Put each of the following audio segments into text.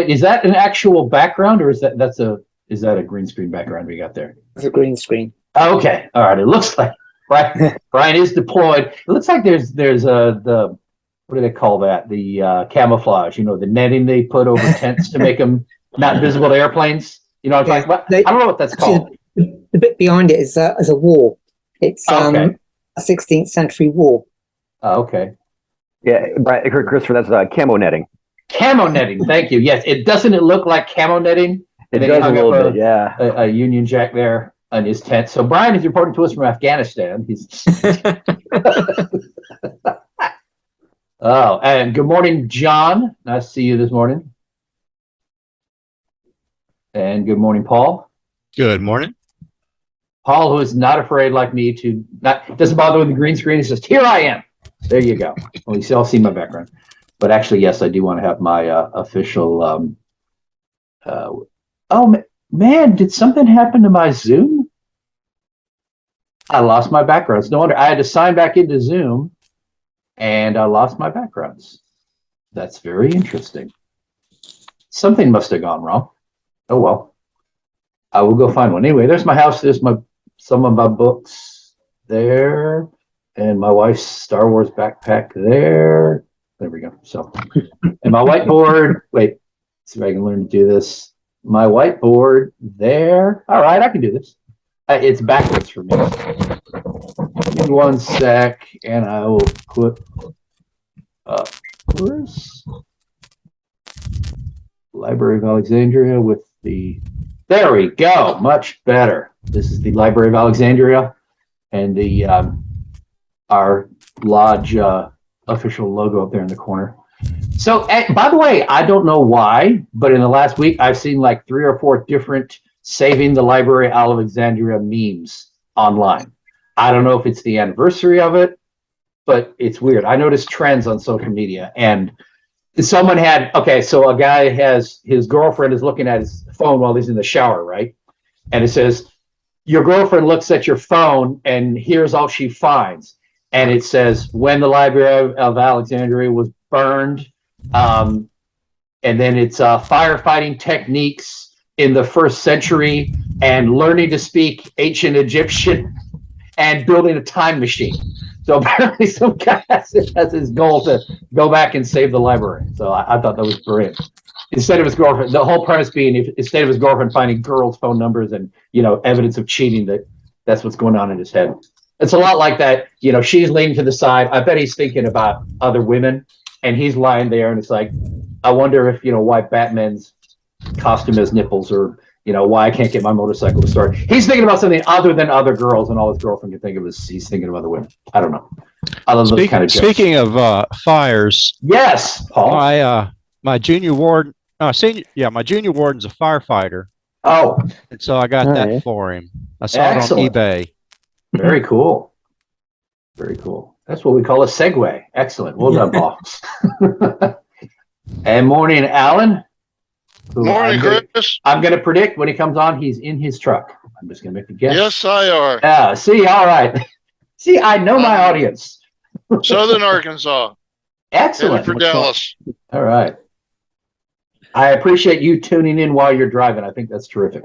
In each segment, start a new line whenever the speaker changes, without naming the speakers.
is that an actual background, or is that a green screen background we got there?
It's a green screen.
Okay, all right. It looks like Brian is deployed. It looks like there's the what do they call that? The camouflage. You know, the netting they put over tents to make them not visible to airplanes. You know what I'm talking about? I don't know what that's called.
The bit behind it is a wall. It's a 16th century wall.
Oh, okay.
Yeah, Christopher, that's camo netting.
Camo netting. Thank you. Yes, it doesn't it look like camo netting?
It does a little bit, yeah.
A Union Jack there on his tent. So Brian is reporting to us from Afghanistan. He's Oh, and good morning, John. Nice to see you this morning. And good morning, Paul.
Good morning.
Paul, who is not afraid like me doesn't bother with the green screen. He says, "Here I am." There you go. Well, you all see my background. But actually, yes, I do want to have my official. Oh man, did something happen to my Zoom? I lost my backgrounds. No wonder I had to sign back into Zoom, and I lost my backgrounds. That's very interesting. Something must have gone wrong. Oh well, I will go find one. Anyway, there's my house. There's some of my books there, and my wife's Star Wars backpack there. There we go. So, and my whiteboard. Wait, see if I can learn to do this. My whiteboard there. All right, I can do this. It's backwards for me. Give me 1 sec, and I will put where's Library of Alexandria with the. There we go. Much better. This is the Library of Alexandria, and the our lodge official logo up there in the corner. So, by the way, I don't know why, but in the last week, I've seen like 3 or 4 different Saving the Library of Alexandria memes online. I don't know if it's the anniversary of it, but it's weird. I noticed trends on social media, and someone had, so a guy his girlfriend is looking at his phone while he's in the shower, right? And it says, your girlfriend looks at your phone, and here's all she finds. And it says, when the Library of Alexandria was burned, and then it's firefighting techniques in the 1st century, and learning to speak ancient Egyptian, and building a time machine. So apparently some guy has his goal to go back and save the library. So I thought that was brilliant. Instead of his girlfriend, the whole premise being, instead of his girlfriend finding girls' phone numbers and, evidence of cheating, that's what's going on in his head. It's a lot like that. She's leaning to the side. I bet he's thinking about other women, and he's lying there, and it's like, I wonder if, why Batman's costume has nipples, or, why I can't get my motorcycle to start. He's thinking about something other than other girls, and all his girlfriend can think of is he's thinking of other women. I don't know. I love those kind of jokes.
Speaking of fires.
Yes, Paul.
My junior warden, my junior warden's a firefighter.
Oh.
And so I got that for him. I saw it on eBay.
Very cool. Very cool. That's what we call a segue. Excellent. Well done, Paul. And morning, Alan.
Morning, Chris.
I'm going to predict when he comes on, he's in his truck. I'm just going to make a guess.
Yes, I are.
See, all right. See, I know my audience.
Southern Arkansas.
Excellent.
Headed for Dallas.
All right. I appreciate you tuning in while you're driving. I think that's terrific.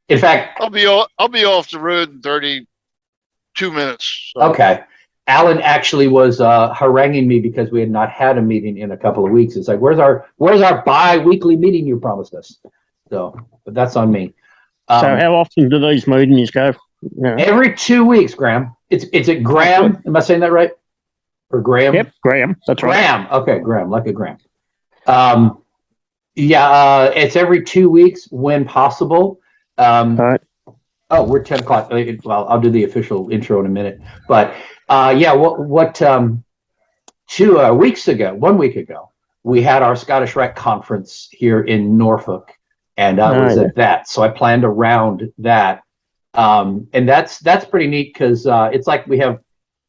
In fact,
I'll be off the road in 32 minutes. So.
Okay. Alan actually was haranguing me because we had not had a meeting in a couple of weeks. It's like, where's our bi-weekly meeting you promised us? So, but that's on me.
So how often do these meetings go?
Every 2 weeks, Graham. It's at Graham. Am I saying that right? Or Graham?
Yep, Graham. That's right.
Graham. Okay, Graham, like a Graham. It's every 2 weeks when possible.
All right.
Oh, we're 10 o'clock. Well, I'll do the official intro in a minute. But 1 week ago, we had our Scottish Rite Conference here in Norfolk, and I was at that. So I planned around that. And that's pretty neat because it's like we have,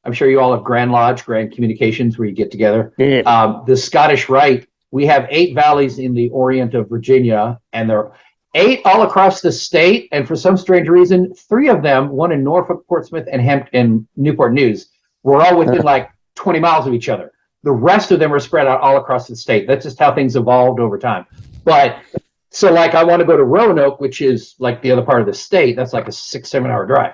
I'm sure you all have Grand Lodge, Grand Communications, where you get together.
Yeah.
The Scottish Rite, we have 8 valleys in the Orient of Virginia, and they're 8 all across the state, and for some strange reason, 3 of them, one in Norfolk, Portsmouth, and Newport News, were all within like 20 miles of each other. The rest of them are spread out all across the state. That's just how things evolved over time. But so like I want to go to Roanoke, which is like the other part of the state. That's like a 6-7 hour drive.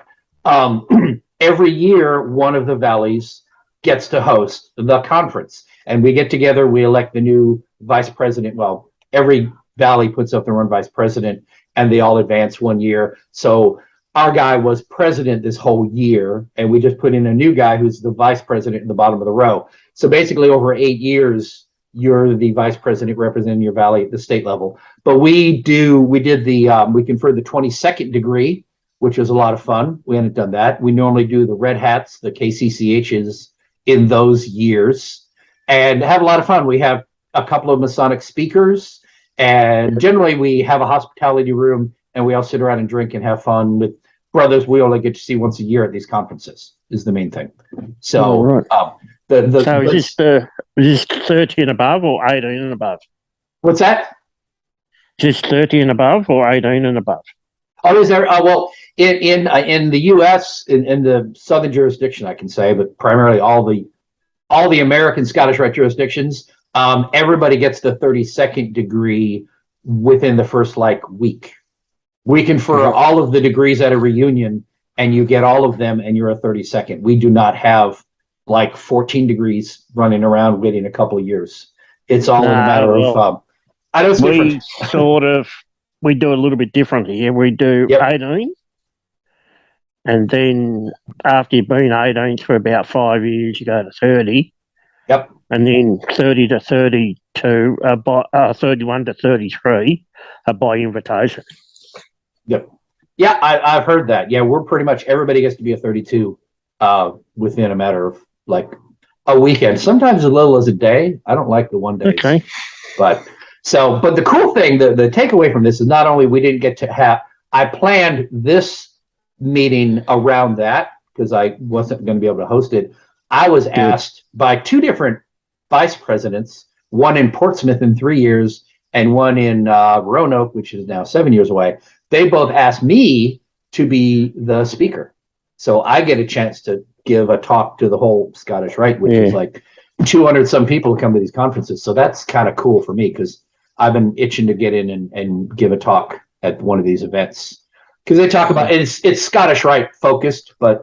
Every year, one of the valleys gets to host the conference, and we get together. We elect the new vice president. Well, every valley puts up their own vice president, and they all advance 1 year. So our guy was president this whole year, and we just put in a new guy who's the vice president in the bottom of the row. So basically, over 8 years, you're the vice president representing your valley at the state level. But we conferred the 22nd degree, which was a lot of fun. We hadn't done that. We normally do the Red Hats, the KCCHs in those years, and have a lot of fun. We have a couple of Masonic speakers, and generally we have a hospitality room, and we all sit around and drink and have fun with brothers we only get to see once a year at these conferences is the main thing. So,
right.
So
is this 30 and above or 18 and above?
What's that?
Just 30 and above or 18 and above?
Oh, is there? Well, in the U.S. in the southern jurisdiction, I can say, but primarily all the American Scottish Rite jurisdictions, everybody gets the 32nd degree within the first week. We confer all of the degrees at a reunion, and you get all of them, and you're a 32nd. We do not have 14 degrees running around waiting a couple of years. It's all in a matter of. I know it's different.
We do a little bit different here. We do 18, and then after you've been 18 for about 5 years, you go to 30.
Yep.
And then 30 to 32, 31 to 33 are by invitation.
Yep. Yeah, I've heard that. Yeah, we're pretty much everybody gets to be a 32 within a matter of a weekend. Sometimes as little as a day. I don't like the 1 day.
Okay.
But the cool thing, the takeaway from this is not only we didn't get to have. I planned this meeting around that because I wasn't going to be able to host it. I was asked by two different vice presidents, one in Portsmouth in 3 years and one in Roanoke, which is now 7 years away. They both asked me to be the speaker. So I get a chance to give a talk to the whole Scottish Rite, which is 200 some people who come to these conferences. So that's kind of cool for me because I've been itching to get in and give a talk at one of these events. Because they talk about it's Scottish Rite focused, but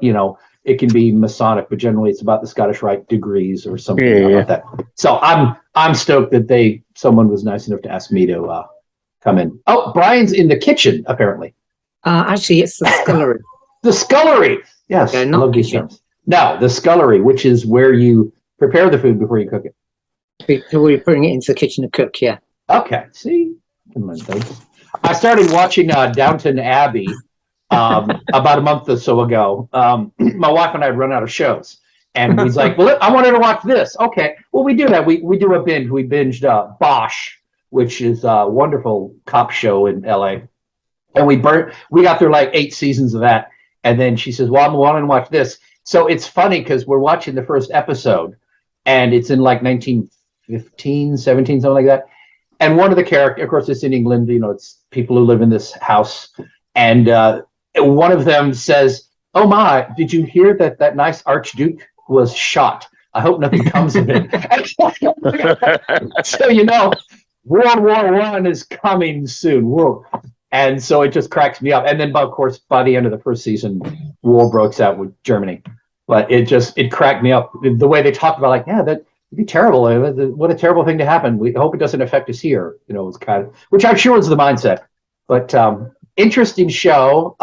it can be Masonic, but generally it's about the Scottish Rite degrees or something like that. So I'm stoked that someone was nice enough to ask me to come in. Oh, Brian's in the kitchen apparently.
Actually, it's the scullery.
The scullery, yes.
Yeah, not kitchen.
No, the scullery, which is where you prepare the food before you cook it.
We're putting it into the kitchen to cook. Yeah.
Okay. See, I started watching Downton Abbey about a month or so ago. My wife and I had run out of shows, and he's like, "Well, I wanted to watch this." Okay, well, we do that. We do a binge. We binged Bosch, which is a wonderful cop show in LA, and we got through 8 seasons of that. And then she says, "Well, I'm wanting to watch this." So it's funny because we're watching the first episode, and it's in 1915, 17, something like that. And one of the characters, of course, it's in England. It's people who live in this house, and one of them says, "Oh my, did you hear that nice Archduke was shot? I hope nothing comes of it." So World War I is coming soon. Whoa. And so it just cracks me up. And then, of course, by the end of the first season, war breaks out with Germany. But it cracked me up. The way they talked about, that'd be terrible. What a terrible thing to happen. We hope it doesn't affect us here. It's which I'm sure is the mindset. But interesting show.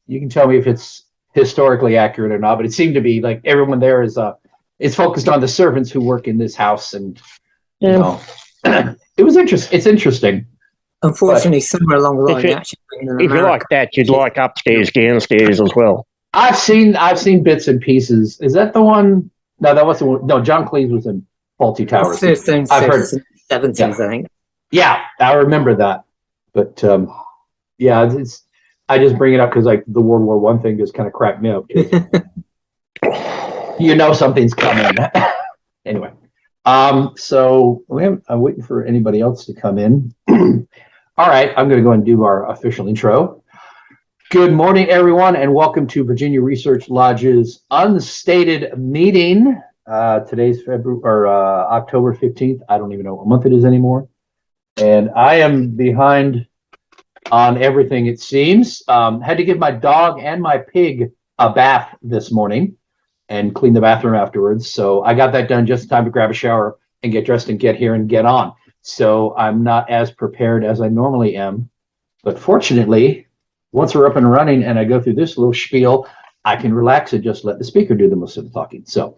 You can tell me if it's historically accurate or not. But it seemed to be everyone there is focused on the servants who work in this house. And, it was interesting. It's interesting.
Unfortunately, somewhere along the line,
if you like that, you'd like upstairs, downstairs as well.
I've seen bits and pieces. Is that the one? No, that wasn't one. No, John Cleese was in Faulty Towers. I've heard
70s, I think.
Yeah, I remember that. But I just bring it up because the World War I thing just kind of cracked me up. Something's coming. Anyway, so I'm waiting for anybody else to come in. All right, I'm going to go and do our official intro. Good morning, everyone, and welcome to Virginia Research Lodge's unstated meeting. Today's October 15th. I don't even know what month it is anymore. And I am behind on everything, it seems. Had to give my dog and my pig a bath this morning and clean the bathroom afterwards. So I got that done just in time to grab a shower and get dressed and get here and get on. So I'm not as prepared as I normally am. But fortunately, once we're up and running and I go through this little spiel, I can relax and just let the speaker do the most of the talking. So,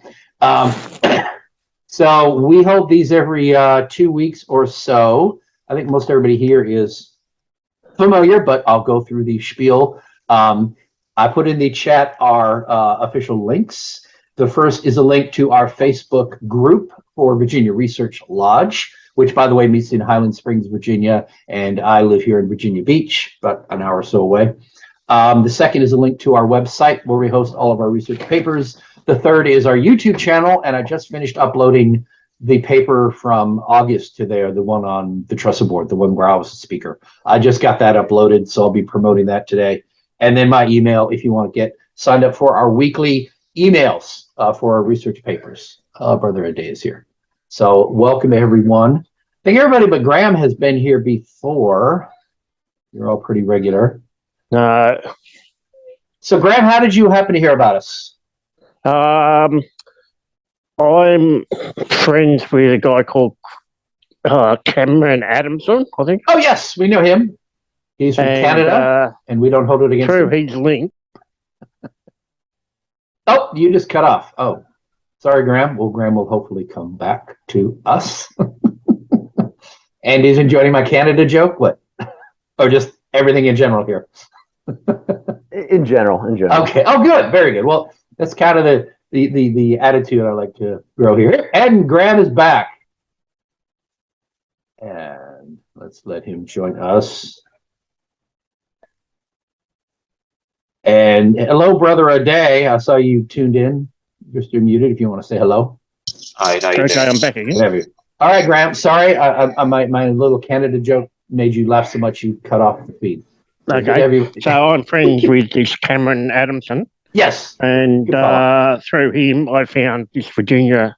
so we hold these every 2 weeks or so. I think most everybody here is familiar, but I'll go through the spiel. I put in the chat our official links. The first is a link to our Facebook group for Virginia Research Lodge, which, by the way, meets in Highland Springs, Virginia, and I live here in Virginia Beach, about an hour or so away. The second is a link to our website where we host all of our research papers. The third is our YouTube channel, and I just finished uploading the paper from August to there, the one on the Trussa board, the one where I was a speaker. I just got that uploaded, so I'll be promoting that today. And then my email, if you want to get signed up for our weekly emails for our research papers. Brother Ade is here. So welcome everyone. I think everybody but Graham has been here before. You're all pretty regular. So Graham, how did you happen to hear about us?
I'm friends with a guy called Cameron Adamson, I think.
Oh yes, we know him. He's from Canada, and we don't hold it against
through
him.
his link.
Oh, you just cut off. Oh, sorry, Graham. Well, Graham will hopefully come back to us. And he's enjoying my Canada joke? What? Or just everything in general here?
In general.
Okay. Oh, good. Very good. Well, that's kind of the attitude I like to grow here. And Graham is back. And let's let him join us. And hello, Brother Ade. I saw you tuned in. You're still muted if you want to say hello.
Hi, how you
Okay,
doing?
I'm back again.
Whatever. All right, Graham. Sorry, my little Canada joke made you laugh so much you cut off the feed.
Okay, so I'm friends with this Cameron Adamson,
Yes.
and
Good fellow.
through him I found this Virginia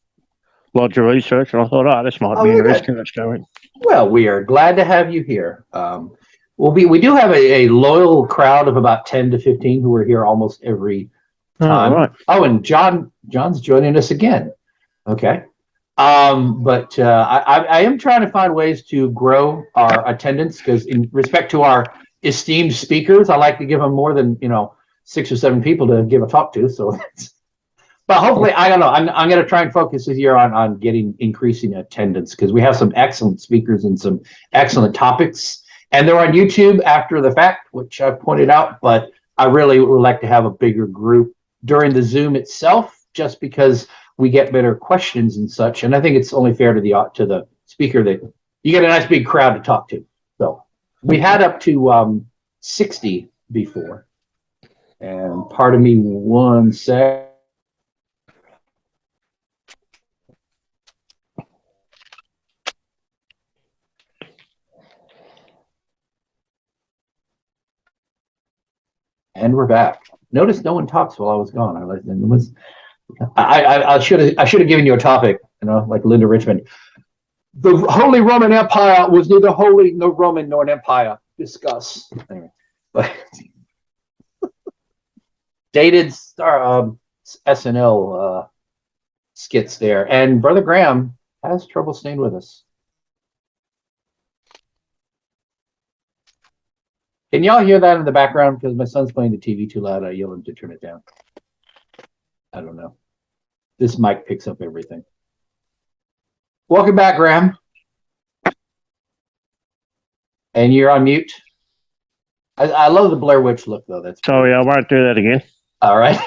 Lodge of Research, and I thought, oh, this might be
very
interesting. Let's go in.
Well, we are glad to have you here. We do have a loyal crowd of about 10 to 15 who are here almost every time.
Right.
Oh, and John's joining us again. Okay. But I am trying to find ways to grow our attendance because in respect to our esteemed speakers, I like to give them more than 6 or 7 people to give a talk to. So, but hopefully, I don't know. I'm going to try and focus this year on increasing attendance because we have some excellent speakers and some excellent topics. And they're on YouTube after the fact, which I've pointed out, but I really would like to have a bigger group during the Zoom itself, just because we get better questions and such. And I think it's only fair to the speaker that you get a nice big crowd to talk to. So we had up to 60 before. And pardon me one sec. And we're back. Notice no one talks while I was gone. I should have given you a topic, like Linda Richmond. The Holy Roman Empire was neither holy nor Roman nor an empire. Discuss. Anyway, but dated SNL skits there, and Brother Graham has trouble staying with us. Can y'all hear that in the background? Because my son's playing the TV too loud. I yell him to turn it down. I don't know. This mic picks up everything. Welcome back, Graham. And you're on mute. I love the Blair Witch look, though. That's
Sorry, I won't do that again.
all right.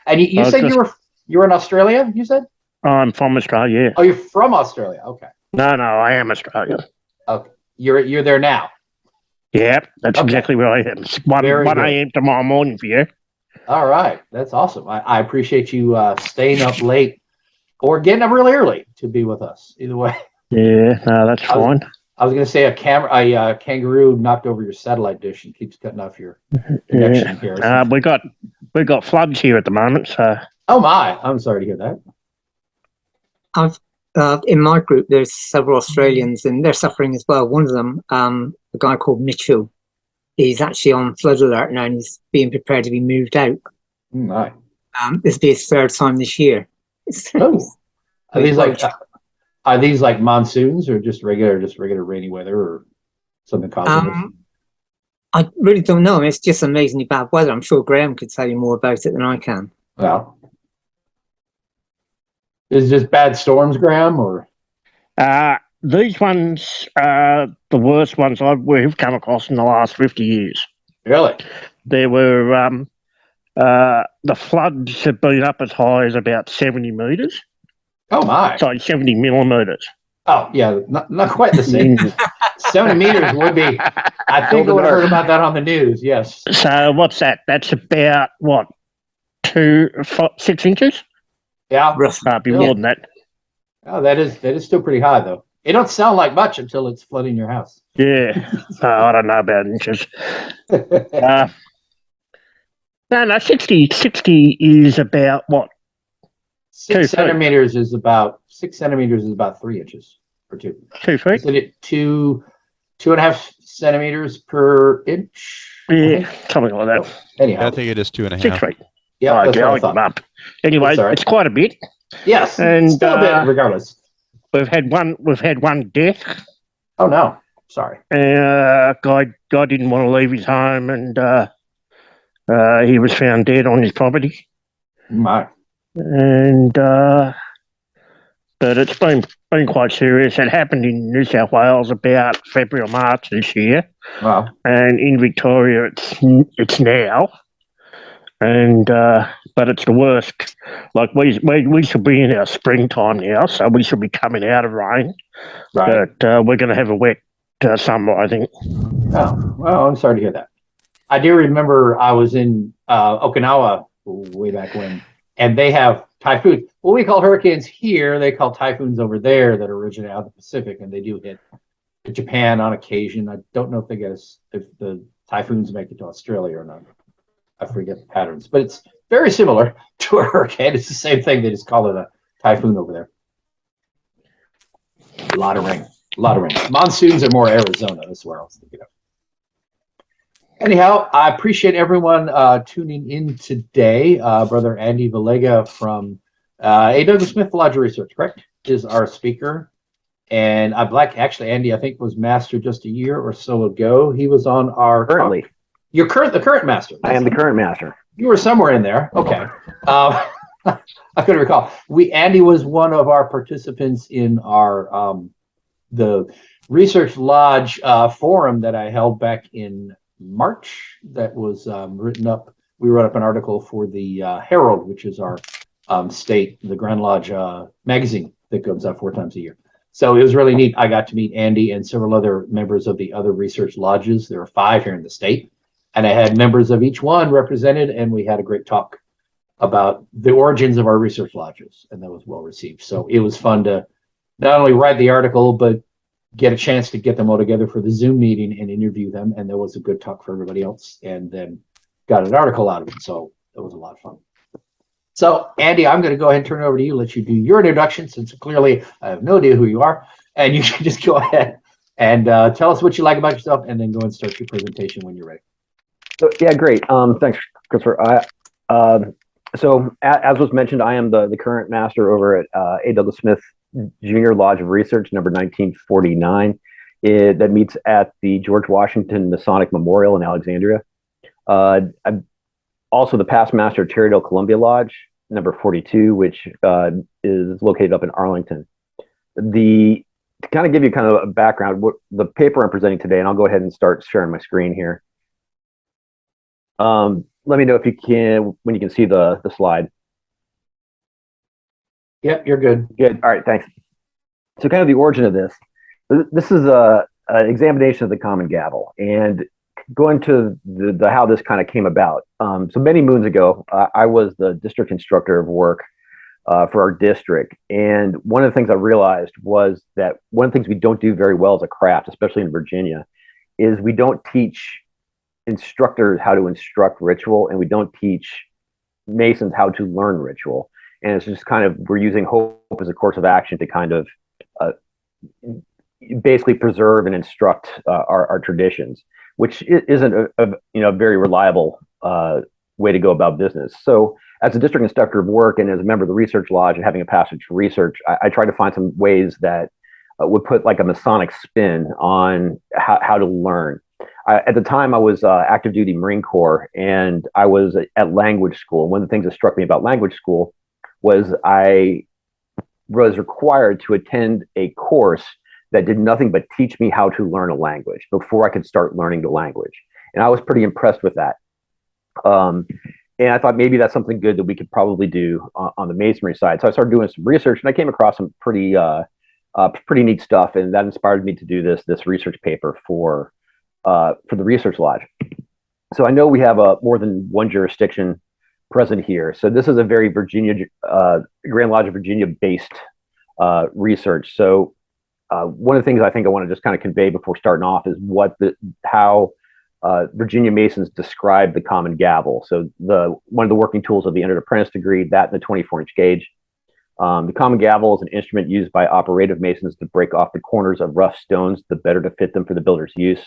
And you said you were in Australia. You said
I'm from Australia. Yeah.
Oh, you're from Australia. Okay.
No, I am Australian.
Okay. You're there now.
Yep, that's exactly where I am. It's 1 a.m. tomorrow morning for you.
All right. That's awesome. I appreciate you staying up late or getting up really early to be with us. Either way.
Yeah, no, that's fine.
I was going to say a kangaroo knocked over your satellite dish and keeps cutting off your connection here.
We got floods here at the moment, so.
Oh my! I'm sorry to hear that.
in my group, there's several Australians, and they're suffering as well. One of them, a guy called Mitchell, he's actually on flood alert now, and he's being prepared to be moved out.
My.
This will be his third time this year.
Oh, are these like monsoons or just regular rainy weather or something causing this?
I really don't know. It's just amazingly bad weather. I'm sure Graham could tell you more about it than I can.
Well, is this bad storms, Graham, or?
These ones are the worst ones we've come across in the last 50 years.
Really?
There were the floods have been up as high as about 70 metres.
Oh my!
Sorry, 70 millimetres.
Oh yeah, not quite the same. 70 meters would be. I think I would have heard about that on the news. Yes.
So what's that? That's about what, 6 inches?
Yeah.
Might be more than that.
Oh, that is still pretty high though. It don't sound like much until it's flooding your house.
Yeah. I don't know about inches. No, 60 is about what?
6 centimeters is about 3 inches or 2.
2 feet?
Isn't it 2.5 centimeters per inch?
Yeah, something like that.
Anyhow,
I think it is 2.5.
6 feet.
yeah, that's what I
I'll
thought.
up. Anyway, it's quite a bit.
Yes,
And
still a bit, regardless.
We've had one death.
Oh no, sorry.
Guy didn't want to leave his home, and he was found dead on his property.
My.
And but it's been quite serious. It happened in New South Wales about February or March this year.
Wow.
And in Victoria, it's now. And but it's the worst. Like we should be in our springtime now, so we should be coming out of rain.
Right.
But we're going to have a wet summer, I think.
Oh, well, I'm sorry to hear that. I do remember I was in Okinawa way back when, and they have typhoons. What we call hurricanes here, they call typhoons over there that originate out of the Pacific, and they do hit Japan on occasion. I don't know if the typhoons make it to Australia or not. I forget the patterns, but it's very similar to a hurricane. It's the same thing. They just call it a typhoon over there. A lot of rain. Monsoons are more Arizona. That's where I was thinking of. Anyhow, I appreciate everyone tuning in today. Brother Andy Vellenga from A.W. Smith Lodge Research, correct, is our speaker. And actually, Andy, I think was master just a year or so ago. He was on our
Currently.
You're the current master.
I am the current master.
You were somewhere in there. Okay. I couldn't recall. Andy was one of our participants in our the Research Lodge forum that I held back in March. That was written up. We wrote up an article for the Herald, which is our the Grand Lodge magazine that comes out 4 times a year. So it was really neat. I got to meet Andy and several other members of the other research lodges. There are 5 here in the state. And I had members of each one represented, and we had a great talk about the origins of our research lodges, and that was well received. So it was fun to not only write the article, but get a chance to get them all together for the Zoom meeting and interview them. And there was a good talk for everybody else, and then got an article out of it. So it was a lot of fun. So Andy, I'm going to go ahead and turn it over to you, let you do your introduction, since clearly I have no idea who you are, and you can just go ahead and tell us what you like about yourself, and then go and start your presentation when you're ready.
So yeah, great. Thanks, Christopher. So as was mentioned, I am the current master over at A.W. Smith Junior Lodge of Research, number 1949. That meets at the George Washington Masonic Memorial in Alexandria. I'm also the past master of Terrydale Columbia Lodge, number 42, which is located up in Arlington. To kind of give you kind of a background, what the paper I'm presenting today, and I'll go ahead and start sharing my screen here. Let me know when you can see the slide.
Yep, you're good.
Good. All right, thanks. So kind of the origin of this. This is an examination of the Common Gavel, and going to the how this kind of came about. So many moons ago, I was the district instructor of work for our district, and one of the things I realized was that one of the things we don't do very well as a craft, especially in Virginia, is we don't teach instructors how to instruct ritual, and we don't teach Masons how to learn ritual. and it's just kind of, we're using hope as a course of action to kind of basically preserve and instruct our traditions, which isn't a very reliable way to go about business. So as a district instructor of work and as a member of the research lodge and having a passage for research, I try to find some ways that would put like a Masonic spin on how to learn. At the time, I was active duty Marine Corps, and I was at language school. One of the things that struck me about language school was I was required to attend a course that did nothing but teach me how to learn a language before I could start learning the language. And I was pretty impressed with that. And I thought maybe that's something good that we could probably do on the masonry side. So I started doing some research, and I came across some pretty neat stuff, and that inspired me to do this research paper for the research lodge. So I know we have more than one jurisdiction present here. So this is a very Grand Lodge of Virginia based research. So one of the things I think I want to just kind of convey before starting off is how Virginia Masons describe the Common Gavel. So one of the working tools of the Entered Apprentice degree, that and the 24-inch gauge. The Common Gavel is an instrument used by operative masons to break off the corners of rough stones, the better to fit them for the builder's use.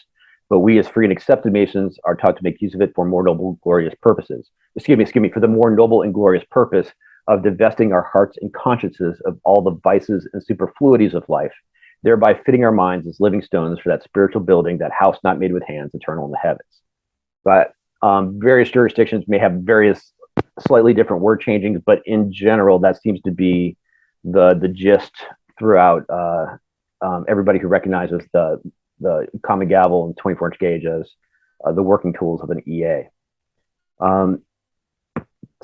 But we as free and accepted masons are taught to make use of it for more noble and glorious purposes. Excuse me, for the more noble and glorious purpose of divesting our hearts and consciences of all the vices and superfluities of life, thereby fitting our minds as living stones for that spiritual building, that house not made with hands, eternal in the heavens. But various jurisdictions may have various slightly different word changings, but in general, that seems to be the gist throughout everybody who recognizes the Common Gavel and 24-inch gauge as the working tools of an EA.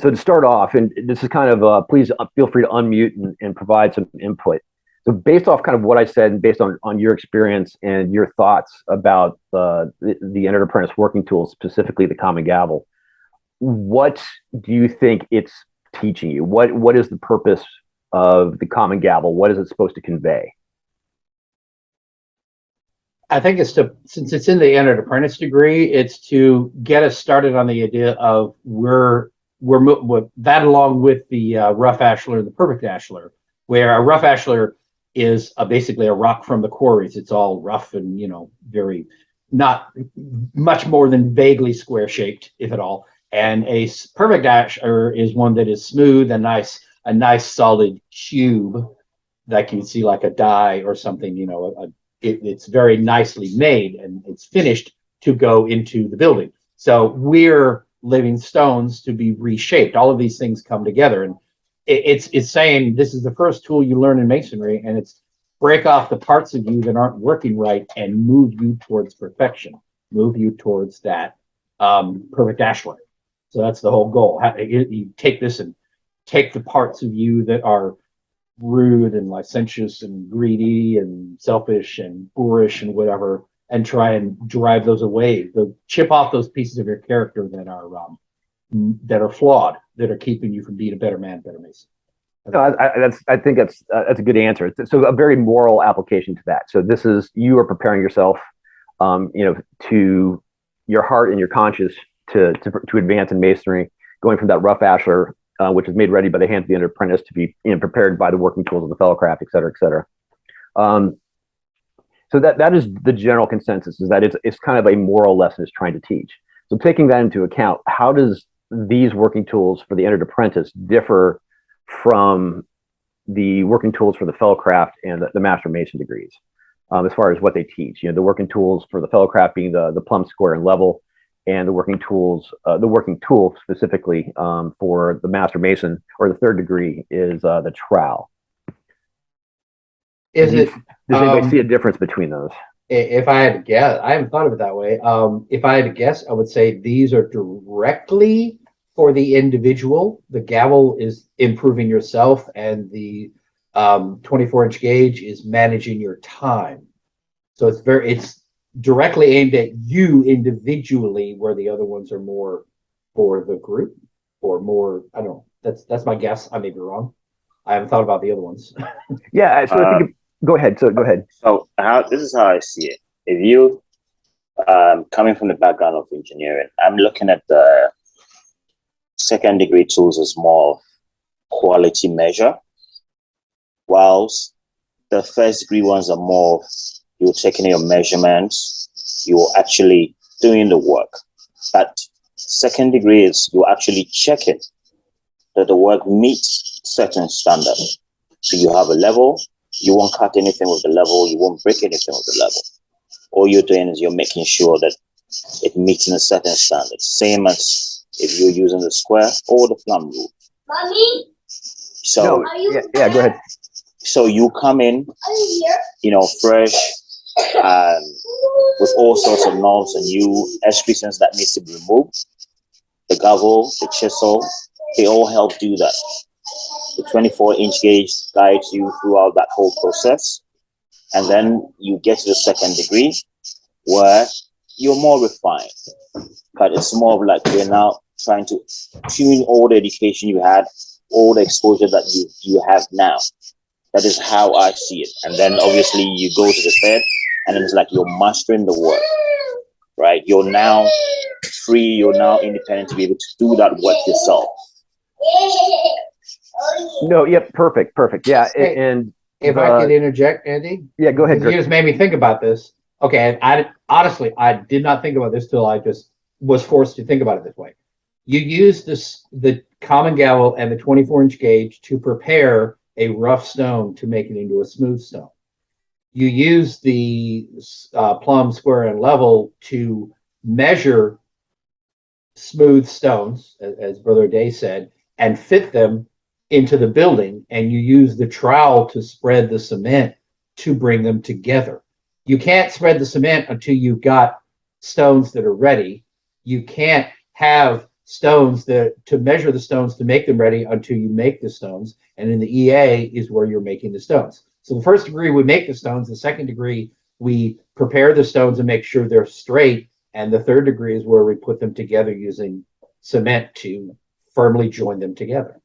So to start off, and this is kind of, please feel free to unmute and provide some input. So based off kind of what I said, and based on your experience and your thoughts about the Entered Apprentice working tools, specifically the Common Gavel, what do you think it's teaching you? What is the purpose of the Common Gavel? What is it supposed to convey?
I think since it's in the Entered Apprentice degree, it's to get us started on the idea of we're that, along with the rough ashlar, the perfect ashlar, where a rough ashlar is basically a rock from the quarries. It's all rough and very not much more than vaguely square shaped, if at all. And a perfect ashlar is one that is smooth and nice, a nice solid cube that you see like a die or something. It's very nicely made and it's finished to go into the building. So we're living stones to be reshaped. All of these things come together, and it's saying this is the first tool you learn in masonry, and it's break off the parts of you that aren't working right and move you towards perfection, move you towards that perfect ashlar. So that's the whole goal. You take this and take the parts of you that are rude and licentious and greedy and selfish and boorish and whatever, and try and drive those away. Chip off those pieces of your character that are flawed, that are keeping you from being a better man, better mason.
No, I think that's a good answer. So a very moral application to that. So this is, you are preparing yourself, to your heart and your conscience to advance in masonry, going from that rough ashlar, which is made ready by the hands of the Entered Apprentice, to be prepared by the working tools of the fellowcraft, et cetera, et cetera. So that is the general consensus, is that it's kind of a moral lesson it's trying to teach. So taking that into account, how does these working tools for the Entered Apprentice differ from the working tools for the fellowcraft and the Master Mason degrees, as far as what they teach? The working tools for the fellowcraft being the plumb, square, and level, and the working tool specifically for the Master Mason or the third degree is the trowel. Does anybody see a difference between those?
If I had to guess, I haven't thought of it that way. If I had to guess, I would say these are directly for the individual. The gavel is improving yourself, and the 24-inch gauge is managing your time. So it's directly aimed at you individually, where the other ones are more for the group, or more, I don't know. That's my guess. I may be wrong. I haven't thought about the other ones.
Yeah, so I think go ahead. So
this is how I see it. If you coming from the background of engineering, I'm looking at the second degree tools as more quality measure, whilst the first degree ones are more of you're taking your measurements, you're actually doing the work. But second degree is you're actually checking that the work meets certain standards. So you have a level, you won't cut anything with the level, you won't break anything with the level. All you're doing is you're making sure that it meets in a certain standard. Same as if you're using the square or the plumb rule.
Mommy?
So
Yeah, go ahead.
So you come in, fresh, with all sorts of knobs and new excretions that needs to be removed. The gavel, the chisel, they all help do that. The 24-inch gauge guides you throughout that whole process. And then you get to the second degree where you're more refined. But it's more of like you're now trying to tune all the education you had, all the exposure that you have now. That is how I see it. And then obviously you go to the third, and it's like you're mastering the work, right? You're now free, you're now independent to be able to do that work yourself.
No, yep, perfect. Yeah,
Hey,
and
If I could interject, Andy?
yeah, go ahead.
You just made me think about this. Okay, I honestly, I did not think about this till I just was forced to think about it this way. You use the common gavel and the 24-inch gauge to prepare a rough stone to make it into a smooth stone. You use the plumb, square, and level to measure smooth stones, as Brother Day said, and fit them into the building. And you use the trowel to spread the cement to bring them together. You can't spread the cement until you've got stones that are ready. You can't have stones to measure the stones to make them ready until you make the stones. And in the EA is where you're making the stones. So the first degree, we make the stones. The second degree, we prepare the stones and make sure they're straight. And the third degree is where we put them together using cement to firmly join them together.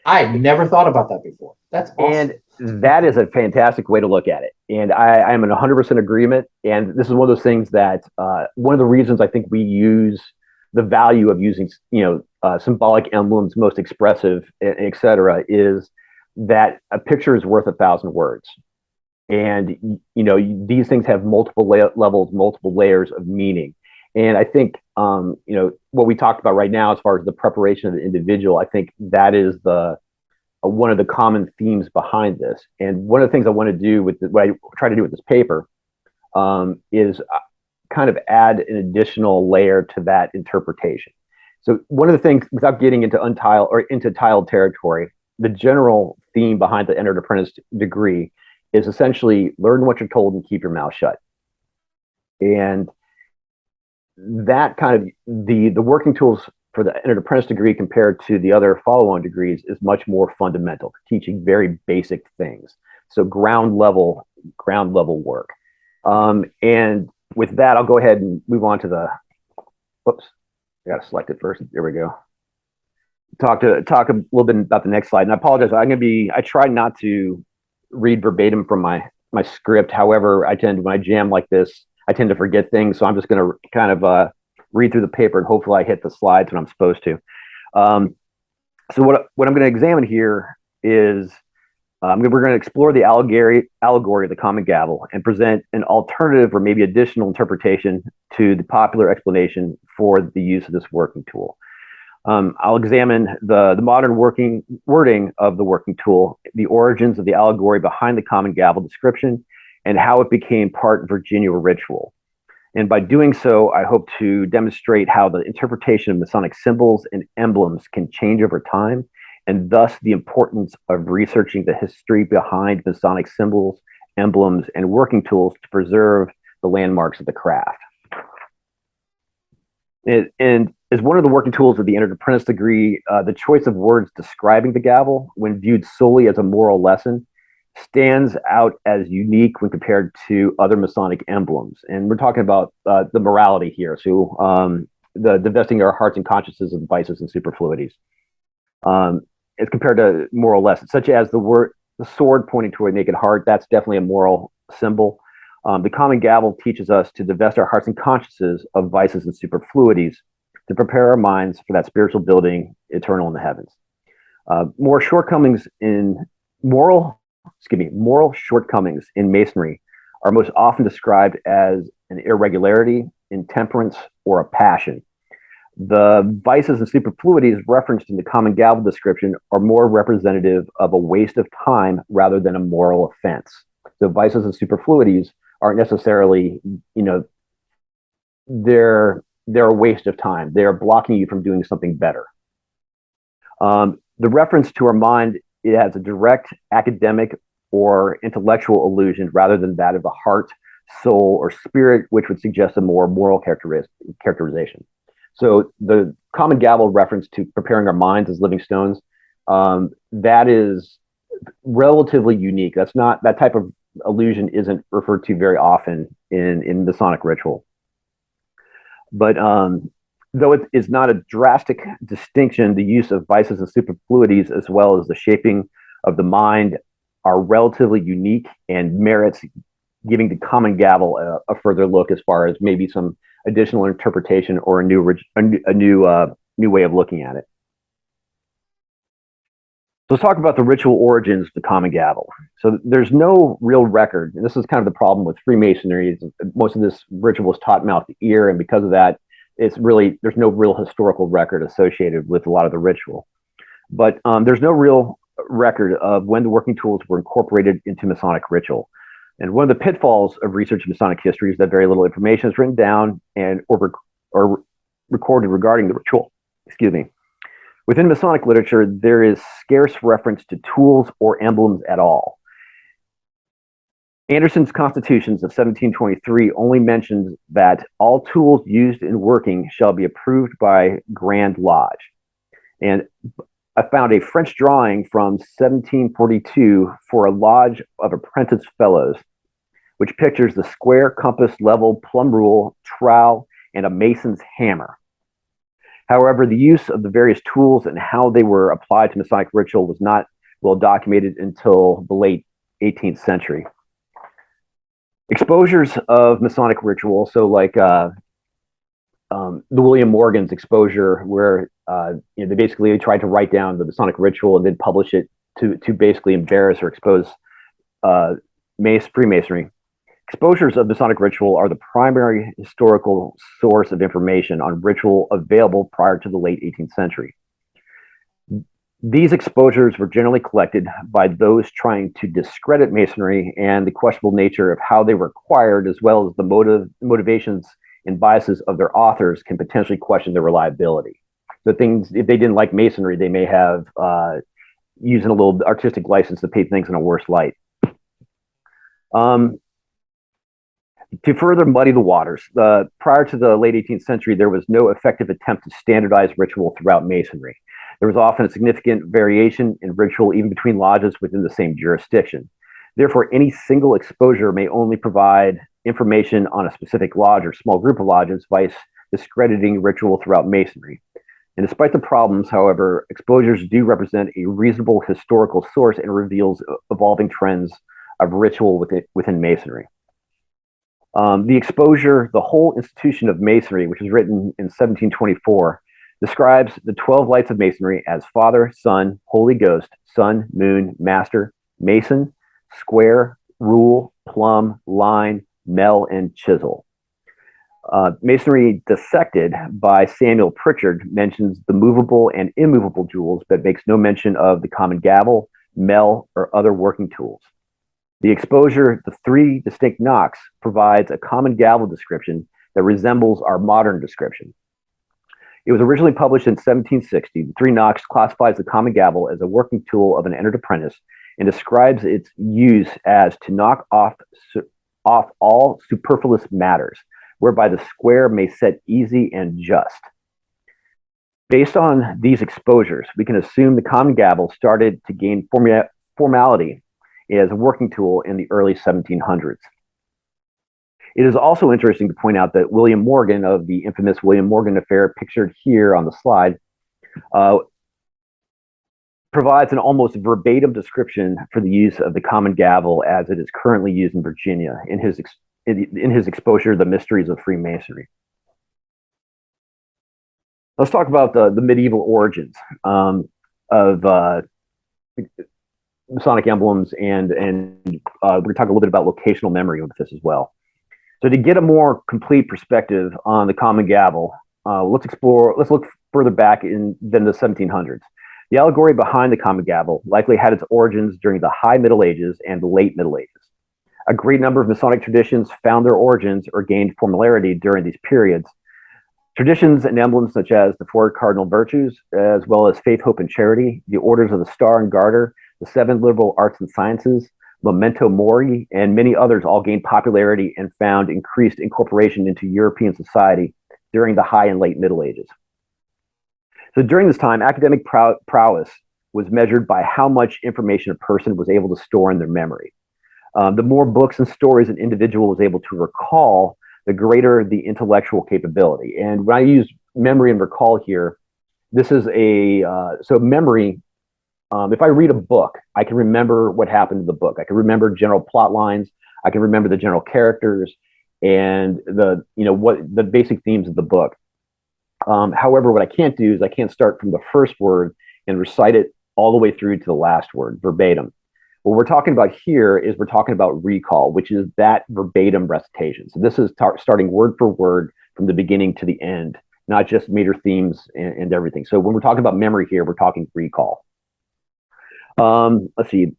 I had never thought about that before. That's awesome.
And that is a fantastic way to look at it. And I am in 100% agreement. And this is one of those things that one of the reasons I think we use the value of using, symbolic emblems, most expressive, et cetera, is that a picture is worth 1,000 words. And, these things have multiple levels, multiple layers of meaning. And I think, what we talked about right now, as far as the preparation of the individual, I think that is one of the common themes behind this. And one of the things I want to do what I try to do with this paper is kind of add an additional layer to that interpretation. So one of the things, without getting into untiled or into tiled territory, the general theme behind the Entered Apprentice degree is essentially learn what you're told and keep your mouth shut. And that kind of the working tools for the Entered Apprentice degree compared to the other follow-on degrees is much more fundamental, teaching very basic things. So ground level work. And with that, I'll go ahead and move on to whoops, I got to select it first. There we go. Talk a little bit about the next slide. And I apologize. I try not to read verbatim from my script. However, when I jam like this, I tend to forget things. So I'm just going to kind of read through the paper and hopefully I hit the slides when I'm supposed to. So what I'm going to examine here is we're going to explore the allegory of the Common Gavel and present an alternative or maybe additional interpretation to the popular explanation for the use of this working tool. I'll examine the modern wording of the working tool, the origins of the allegory behind the Common Gavel description, and how it became part of Virginia ritual. And by doing so, I hope to demonstrate how the interpretation of Masonic symbols and emblems can change over time, and thus the importance of researching the history behind Masonic symbols, emblems, and working tools to preserve the landmarks of the craft. And as one of the working tools of the Entered Apprentice degree, the choice of words describing the gavel, when viewed solely as a moral lesson, stands out as unique when compared to other Masonic emblems. And we're talking about the morality here, so the divesting our hearts and consciences of vices and superfluities. As compared to moral lessons, such as the sword pointing to a naked heart, that's definitely a moral symbol. The Common Gavel teaches us to divest our hearts and consciences of vices and superfluities to prepare our minds for that spiritual building eternal in the heavens. Moral shortcomings in Masonry are most often described as an irregularity, intemperance, or a passion. The vices and superfluities referenced in the Common Gavel description are more representative of a waste of time rather than a moral offense. So vices and superfluities aren't necessarily, they're a waste of time. They're blocking you from doing something better. The reference to our mind, it has a direct academic or intellectual allusion rather than that of the heart, soul, or spirit, which would suggest a more moral characterization. So the Common Gavel reference to preparing our minds as living stones, that is relatively unique. That's not, that type of allusion isn't referred to very often in Masonic ritual. But though it is not a drastic distinction, the use of vices and superfluities as well as the shaping of the mind are relatively unique and merits giving the Common Gavel a further look as far as maybe some additional interpretation or a new way of looking at it. So let's talk about the ritual origins of the Common Gavel. So there's no real record, and this is kind of the problem with Freemasonry. Most of this ritual was taught mouth to ear, and because of that, there's no real historical record associated with a lot of the ritual. But there's no real record of when the working tools were incorporated into Masonic ritual. And one of the pitfalls of research in Masonic history is that very little information is written down or recorded regarding the ritual. Excuse me. Within Masonic literature, there is scarce reference to tools or emblems at all. Anderson's Constitutions of 1723 only mentions that all tools used in working shall be approved by Grand Lodge. And I found a French drawing from 1742 for a lodge of apprentice fellows, which pictures the square, compass, level, plumb rule, trowel, and a mason's hammer. However, the use of the various tools and how they were applied to Masonic ritual was not well documented until the late 18th century. Exposures of Masonic ritual, so like the William Morgan's exposure, where they basically tried to write down the Masonic ritual and then publish it to basically embarrass or expose Freemasonry. Exposures of Masonic ritual are the primary historical source of information on ritual available prior to the late 18th century. These exposures were generally collected by those trying to discredit Masonry, and the questionable nature of how they were acquired, as well as the motivations and biases of their authors, can potentially question their reliability. So things, if they didn't like Masonry, they may have using a little artistic license to paint things in a worse light. To further muddy the waters, prior to the late 18th century, there was no effective attempt to standardize ritual throughout Masonry. There was often a significant variation in ritual even between lodges within the same jurisdiction. Therefore, any single exposure may only provide information on a specific lodge or small group of lodges, vice discrediting ritual throughout Masonry. And despite the problems, however, exposures do represent a reasonable historical source and reveals evolving trends of ritual within Masonry. The exposure, the whole institution of Masonry, which was written in 1724, describes the 12 lights of Masonry as Father, Son, Holy Ghost, Sun, Moon, Master, Mason, Square, Rule, Plumb, Line, Mel, and Chisel. Masonry Dissected by Samuel Pritchard mentions the movable and immovable jewels, but makes no mention of the Common Gavel, Mel, or other working tools. The exposure, the three distinct knocks, provides a Common Gavel description that resembles our modern description. It was originally published in 1760. The three knocks classifies the Common Gavel as a working tool of an entered apprentice and describes its use as to knock off all superfluous matters, whereby the square may set easy and just. Based on these exposures, we can assume the Common Gavel started to gain formality as a working tool in the early 1700s. It is also interesting to point out that William Morgan, of the infamous William Morgan affair pictured here on the slide, provides an almost verbatim description for the use of the Common Gavel as it is currently used in Virginia in his exposure to the mysteries of Freemasonry. Let's talk about the medieval origins. Masonic emblems, and we're going to talk a little bit about locational memory with this as well. So to get a more complete perspective on the Common Gavel, let's look further back than the 1700s. The allegory behind the Common Gavel likely had its origins during the High Middle Ages and the Late Middle Ages. A great number of Masonic traditions found their origins or gained formality during these periods. Traditions and emblems such as the four cardinal virtues, as well as faith, hope, and charity, the orders of the Star and Garter, the seven liberal arts and sciences, Memento Mori, and many others all gained popularity and found increased incorporation into European society during the High and Late Middle Ages. So during this time, academic prowess was measured by how much information a person was able to store in their memory. The more books and stories an individual was able to recall, the greater the intellectual capability. And when I use memory and recall here, this is so memory. If I read a book, I can remember what happened in the book. I can remember general plot lines. I can remember the general characters and the basic themes of the book. However, what I can't do is I can't start from the first word and recite it all the way through to the last word verbatim. What we're talking about here is we're talking about recall, which is that verbatim recitation. So this is starting word for word from the beginning to the end, not just major themes and everything. So when we're talking about memory here, we're talking recall. Let's see.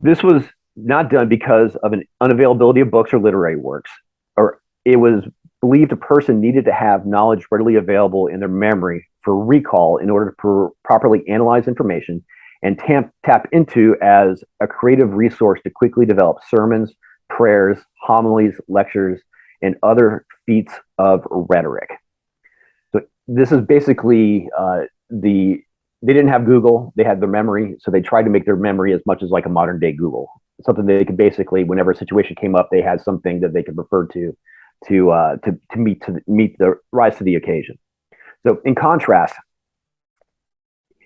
This was not done because of an unavailability of books or literary works, or it was believed a person needed to have knowledge readily available in their memory for recall in order to properly analyze information and tap into as a creative resource to quickly develop sermons, prayers, homilies, lectures, and other feats of rhetoric. So this is basically they didn't have Google, they had their memory, so they tried to make their memory as much as like a modern day Google, something they could basically, whenever a situation came up, they had something that they could refer to meet the rise to the occasion. So in contrast,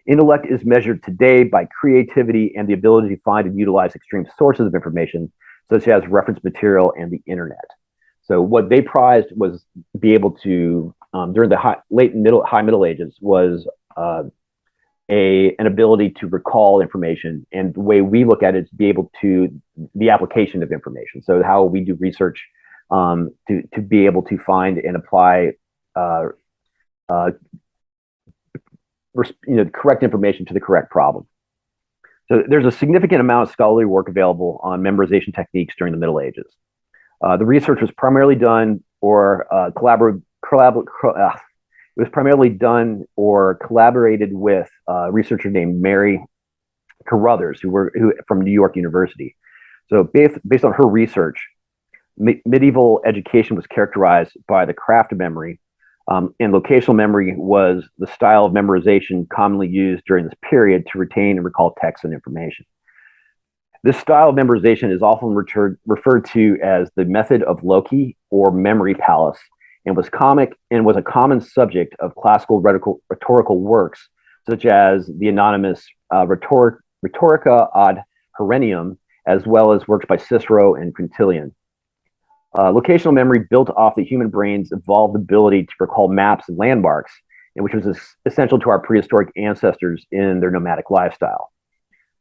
intellect is measured today by creativity and the ability to find and utilize extreme sources of information, such as reference material and the internet. So what they prized was be able to, during the high Middle Ages, was an ability to recall information. And the way we look at it is to be able to, the application of information. So how we do research to be able to find and apply correct information to the correct problem. So there's a significant amount of scholarly work available on memorization techniques during the Middle Ages. The research was primarily done or collaborated with a researcher named Mary Carruthers, who from New York University. So based on her research, medieval education was characterized by the craft of memory, and locational memory was the style of memorization commonly used during this period to retain and recall text and information. This style of memorization is often referred to as the method of Loki or memory palace, and was a common subject of classical rhetorical works, such as the anonymous Rhetorica ad Herennium, as well as works by Cicero and Quintilian. Locational memory built off the human brain's evolved ability to recall maps and landmarks, and which was essential to our prehistoric ancestors in their nomadic lifestyle.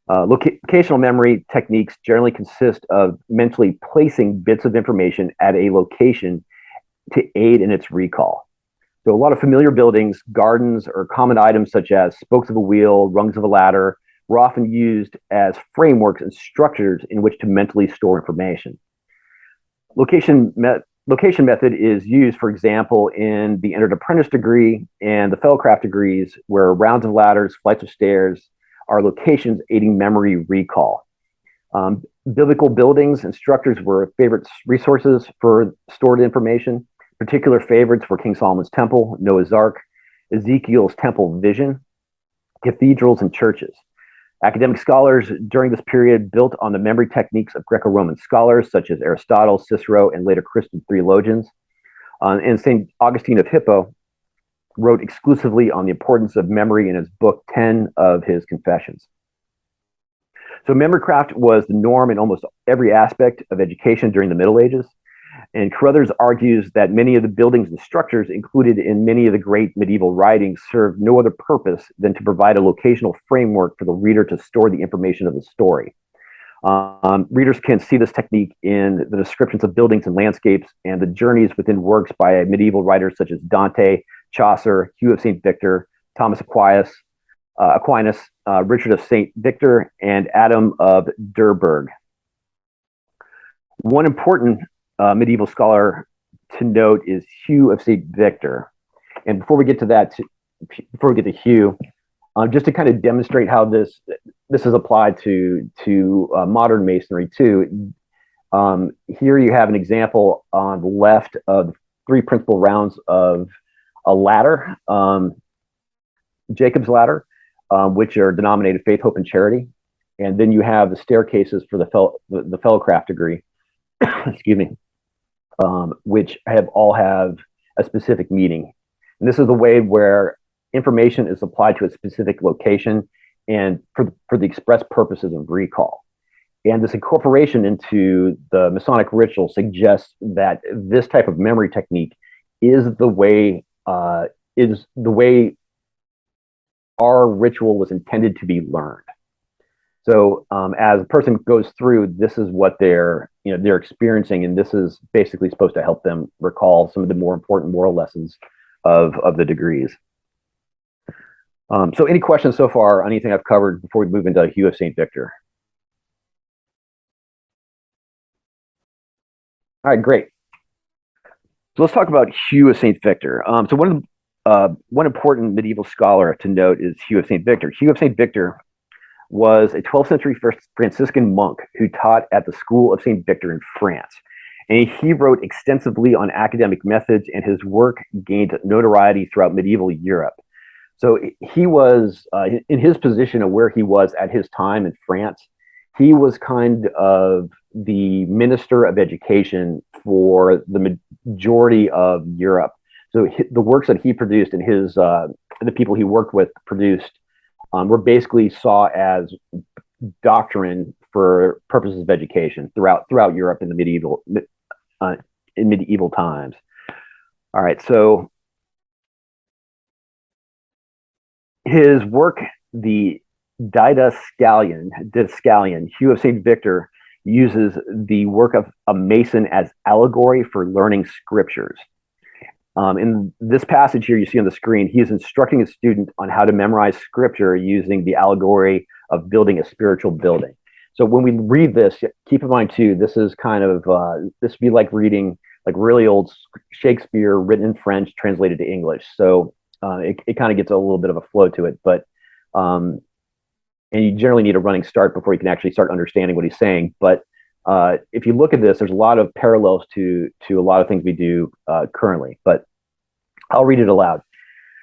Locational memory techniques generally consist of mentally placing bits of information at a location to aid in its recall. So a lot of familiar buildings, gardens, or common items such as spokes of a wheel, rungs of a ladder, were often used as frameworks and structures in which to mentally store information. Location method is used, for example, in the Entered Apprentice degree and the Fellowcraft degrees, where rounds of ladders, flights of stairs are locations aiding memory recall. Biblical buildings and structures were favorite resources for stored information. Particular favorites were King Solomon's Temple, Noah's Ark, Ezekiel's Temple Vision, cathedrals, and churches. Academic scholars during this period built on the memory techniques of Greco-Roman scholars such as Aristotle, Cicero, and later Christian theologians. And St. Augustine of Hippo wrote exclusively on the importance of memory in his book 10 of his Confessions. So memory craft was the norm in almost every aspect of education during the Middle Ages. And Carruthers argues that many of the buildings and structures included in many of the great medieval writings serve no other purpose than to provide a locational framework for the reader to store the information of the story. Readers can see this technique in the descriptions of buildings and landscapes and the journeys within works by medieval writers such as Dante, Chaucer, Hugh of St. Victor, Thomas Aquinas, Richard of St. Victor, and Adam of Durburg. One important medieval scholar to note is Hugh of St. Victor. And before we get to that, before we get to Hugh, just to kind of demonstrate how this is applied to modern masonry too. Here you have an example on the left of 3 principal rounds of a ladder, Jacob's ladder, which are denominated faith, hope, and charity. And then you have the staircases for the fellowcraft degree, excuse me, which all have a specific meaning. And this is the way where information is applied to a specific location and for the express purposes of recall. And this incorporation into the Masonic ritual suggests that this type of memory technique is the way our ritual was intended to be learned. So as a person goes through, this is what they're experiencing, and this is basically supposed to help them recall some of the more important moral lessons of the degrees. So any questions so far on anything I've covered before we move into Hugh of St. Victor? All right, great. So let's talk about Hugh of St. Victor. So one important medieval scholar to note is Hugh of St. Victor. Hugh of St. Victor was a 12th century Franciscan monk who taught at the School of St. Victor in France. And he wrote extensively on academic methods, and his work gained notoriety throughout medieval Europe. So he was, in his position of where he was at his time in France, he was kind of the minister of education for the majority of Europe. So the works that he produced and the people he worked with produced were basically saw as doctrine for purposes of education throughout Europe in the medieval times. All right, so his work, the Didascalion, Hugh of St. Victor uses the work of a Mason as allegory for learning scriptures. In this passage here you see on the screen, he is instructing a student on how to memorize scripture using the allegory of building a spiritual building. So when we read this, keep in mind too, this is kind of, this would be like reading like really old Shakespeare written in French, translated to English. So it kind of gets a little bit of a flow to it, but and you generally need a running start before you can actually start understanding what he's saying. But if you look at this, there's a lot of parallels to a lot of things we do currently, but I'll read it aloud.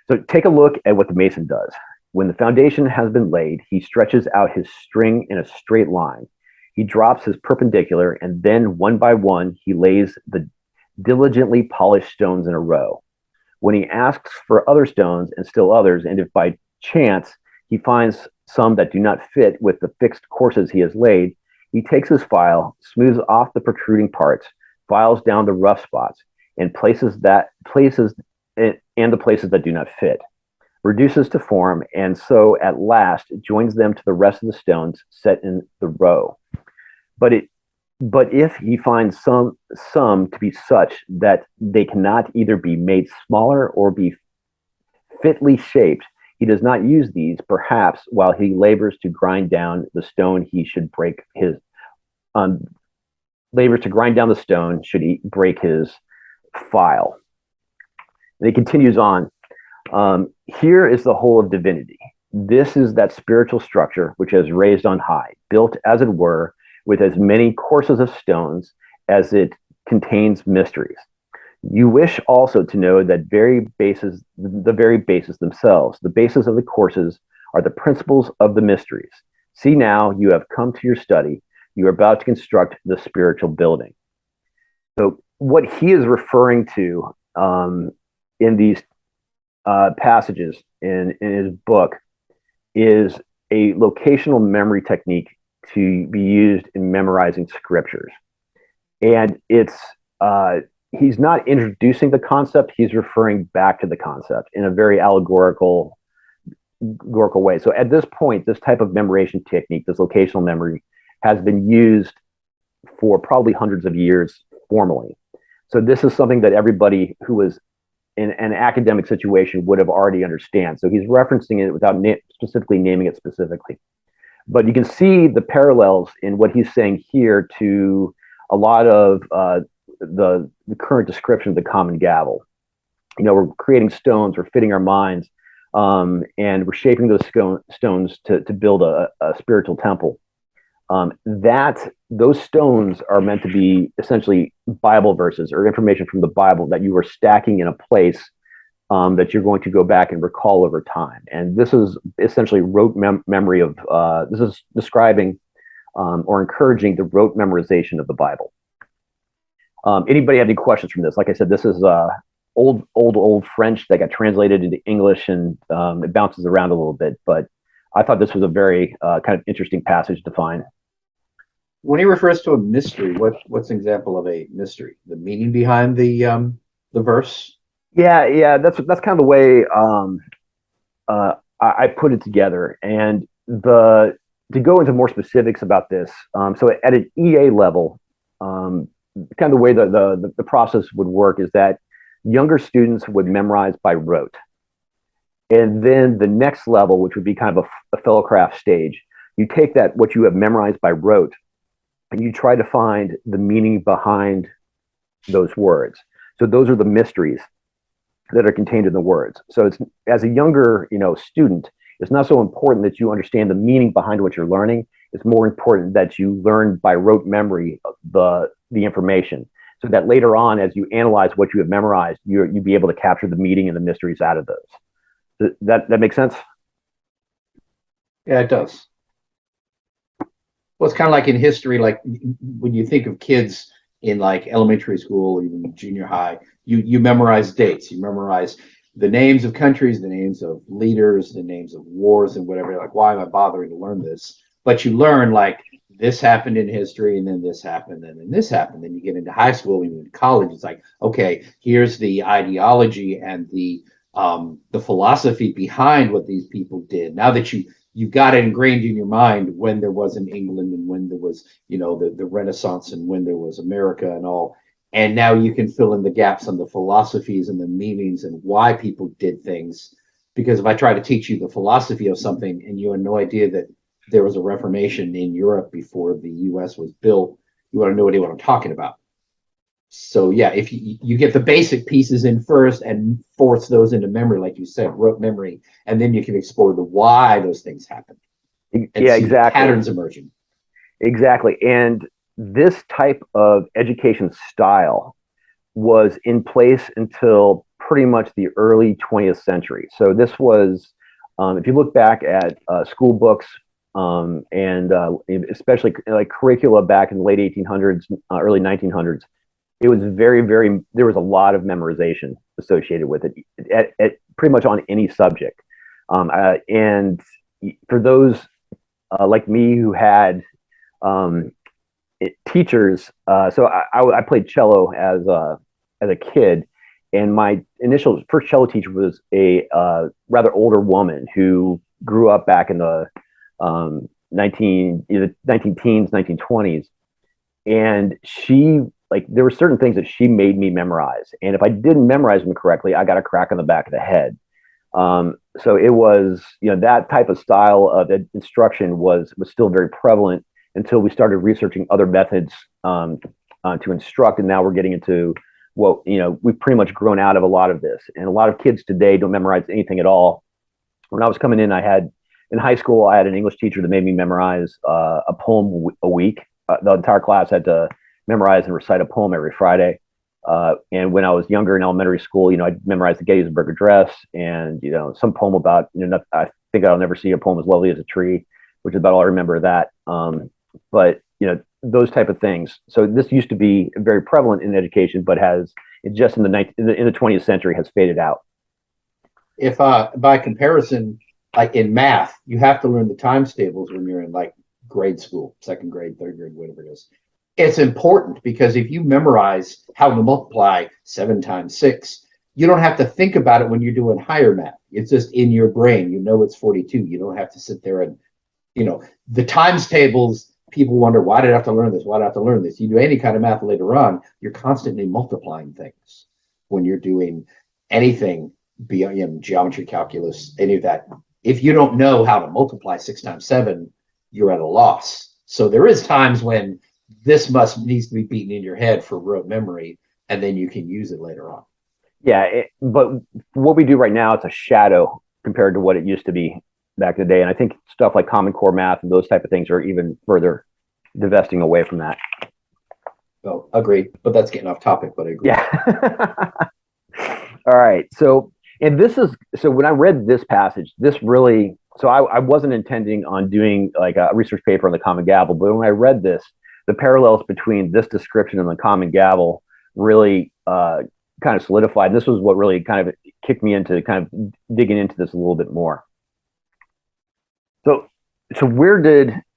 So take a look at what the Mason does. When the foundation has been laid, he stretches out his string in a straight line. He drops his perpendicular, and then one by one, he lays the diligently polished stones in a row. When he asks for other stones and still others, and if by chance he finds some that do not fit with the fixed courses he has laid, he takes his file, smooths off the protruding parts, files down the rough spots, and the places that do not fit, reduces to form, and so at last joins them to the rest of the stones set in the row. But if he finds some to be such that they cannot either be made smaller or be fitly shaped, he does not use these, perhaps while he labors to grind down the stone he should break his should he break his file. And he continues on. Here is the whole of divinity. This is that spiritual structure which is raised on high, built as it were, with as many courses of stones as it contains mysteries. You wish also to know that the very bases themselves. The basis of the courses are the principles of the mysteries. See now, you have come to your study. You are about to construct the spiritual building. So what he is referring to in these passages in his book is a locational memory technique to be used in memorizing scriptures. And it's he's not introducing the concept, he's referring back to the concept in a very allegorical way. So at this point, this type of memorization technique, this locational memory, has been used for probably hundreds of years formally. So this is something that everybody who was in an academic situation would have already understand. So he's referencing it without specifically naming it specifically. But you can see the parallels in what he's saying here to a lot of the current description of the Common Gavel. You know, we're creating stones, we're fitting our minds, and we're shaping those stones to build a spiritual temple. Those stones are meant to be essentially Bible verses or information from the Bible that you are stacking in a place that you're going to go back and recall over time. And this is essentially rote memory of, this is describing or encouraging the rote memorization of the Bible. Anybody have any questions from this? Like I said, this is old French that got translated into English, and it bounces around a little bit, but I thought this was a very kind of interesting passage to find.
When he refers to a mystery, what's an example of a mystery? The meaning behind the verse? Yeah,
that's kind of the way I put it together. And to go into more specifics about this, so at an EA level, kind of the way the process would work is that younger students would memorize by rote. And then the next level, which would be kind of a fellowcraft stage, you take that, what you have memorized by rote, and you try to find the meaning behind those words. So those are the mysteries that are contained in the words. So it's, as a younger, student, it's not so important that you understand the meaning behind what you're learning. It's more important that you learn by rote memory the information, so that later on, as you analyze what you have memorized, you'd be able to capture the meaning and the mysteries out of those. That makes sense?
Yeah, it does. Well, it's kind of like in history, like when you think of kids in like elementary school or even junior high, you memorize dates, you memorize the names of countries, the names of leaders, the names of wars and whatever. You're like, why am I bothering to learn this? But you learn like this happened in history, and then this happened, and then this happened. Then you get into high school, even in college, it's like, okay, here's the ideology and the philosophy behind what these people did. Now that you got it ingrained in your mind when there was in England and when there was, the Renaissance and when there was America and all. And now you can fill in the gaps on the philosophies and the meanings and why people did things. Because if I try to teach you the philosophy of something and you have no idea that there was a Reformation in Europe before the US was built, you want to know what I'm talking about. So yeah, if you get the basic pieces in first and force those into memory, like you said, rote memory, and then you can explore the why those things happen.
Yeah, exactly.
Patterns emerging.
Exactly. And this type of education style was in place until pretty much the early 20th century. So this was, if you look back at school books, and especially like curricula back in the late 1800s, early 1900s, it was there was a lot of memorization associated with it at pretty much on any subject. And for those like me who had teachers, so I played cello as a kid, and my first cello teacher was a rather older woman who grew up back in the 19-teens, 1920s, and she, like, there were certain things that she made me memorize, and if I didn't memorize them correctly, I got a crack on the back of the head. So it was, that type of style of instruction was still very prevalent until we started researching other methods to instruct, and now we're getting into we've pretty much grown out of a lot of this, and a lot of kids today don't memorize anything at all. When I was coming in, in high school, I had an English teacher that made me memorize a poem a week. The entire class had to memorize and recite a poem every Friday. And when I was younger in elementary school, I memorized the Gettysburg Address and, some poem about, I think I'll never see a poem as lovely as a tree, which is about all I remember of that. But, those type of things. So this used to be very prevalent in education, but in the 20th century has faded out.
If by comparison, like in math, you have to learn the times tables when you're in like grade school, second grade, third grade, whatever it is. it's important because if you memorize how to multiply 7 times 6, you don't have to think about it when you're doing higher math. It's just in your brain. You know it's 42. You don't have to sit there and, the times tables, people wonder, why did I have to learn this? Why did I have to learn this? You do any kind of math later on, you're constantly multiplying things when you're doing anything beyond geometry, calculus, any of that. If you don't know how to multiply 6 times 7, you're at a loss. So there is times when this needs to be beaten in your head for rote memory, and then you can use it later on.
Yeah, but what we do right now, it's a shadow compared to what it used to be back in the day. And I think stuff like Common Core math and those type of things are even further divesting away from that.
So agreed, but that's getting off topic, but I agree.
Yeah. All right. So when I read this passage, this really, so I wasn't intending on doing like a research paper on the Common Gavel, but when I read this, the parallels between this description and the Common Gavel really kind of solidified. And this was what really kind of kicked me into kind of digging into this a little bit more. So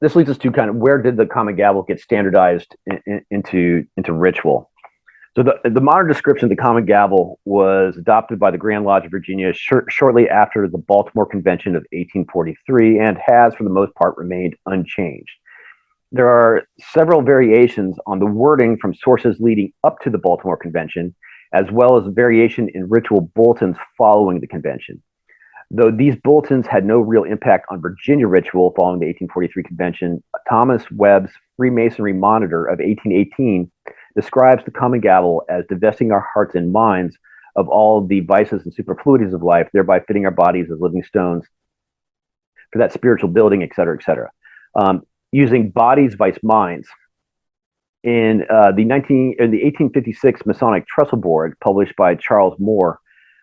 this leads us to kind of where did the Common Gavel get standardized into ritual? So the modern description of the Common Gavel was adopted by the Grand Lodge of Virginia shortly after the Baltimore Convention of 1843 and has, for the most part, remained unchanged. There are several variations on the wording from sources leading up to the Baltimore Convention, as well as variation in ritual bulletins following the convention. Though these bulletins had no real impact on Virginia ritual following the 1843 convention, Thomas Webb's Freemasonry Monitor of 1818 describes the Common Gavel as divesting our hearts and minds of all the vices and superfluities of life, thereby fitting our bodies as living stones for that spiritual building, et cetera, et cetera. Using bodies, vice, minds. In the 1856 Masonic Trestle Board, published by Charles Moore,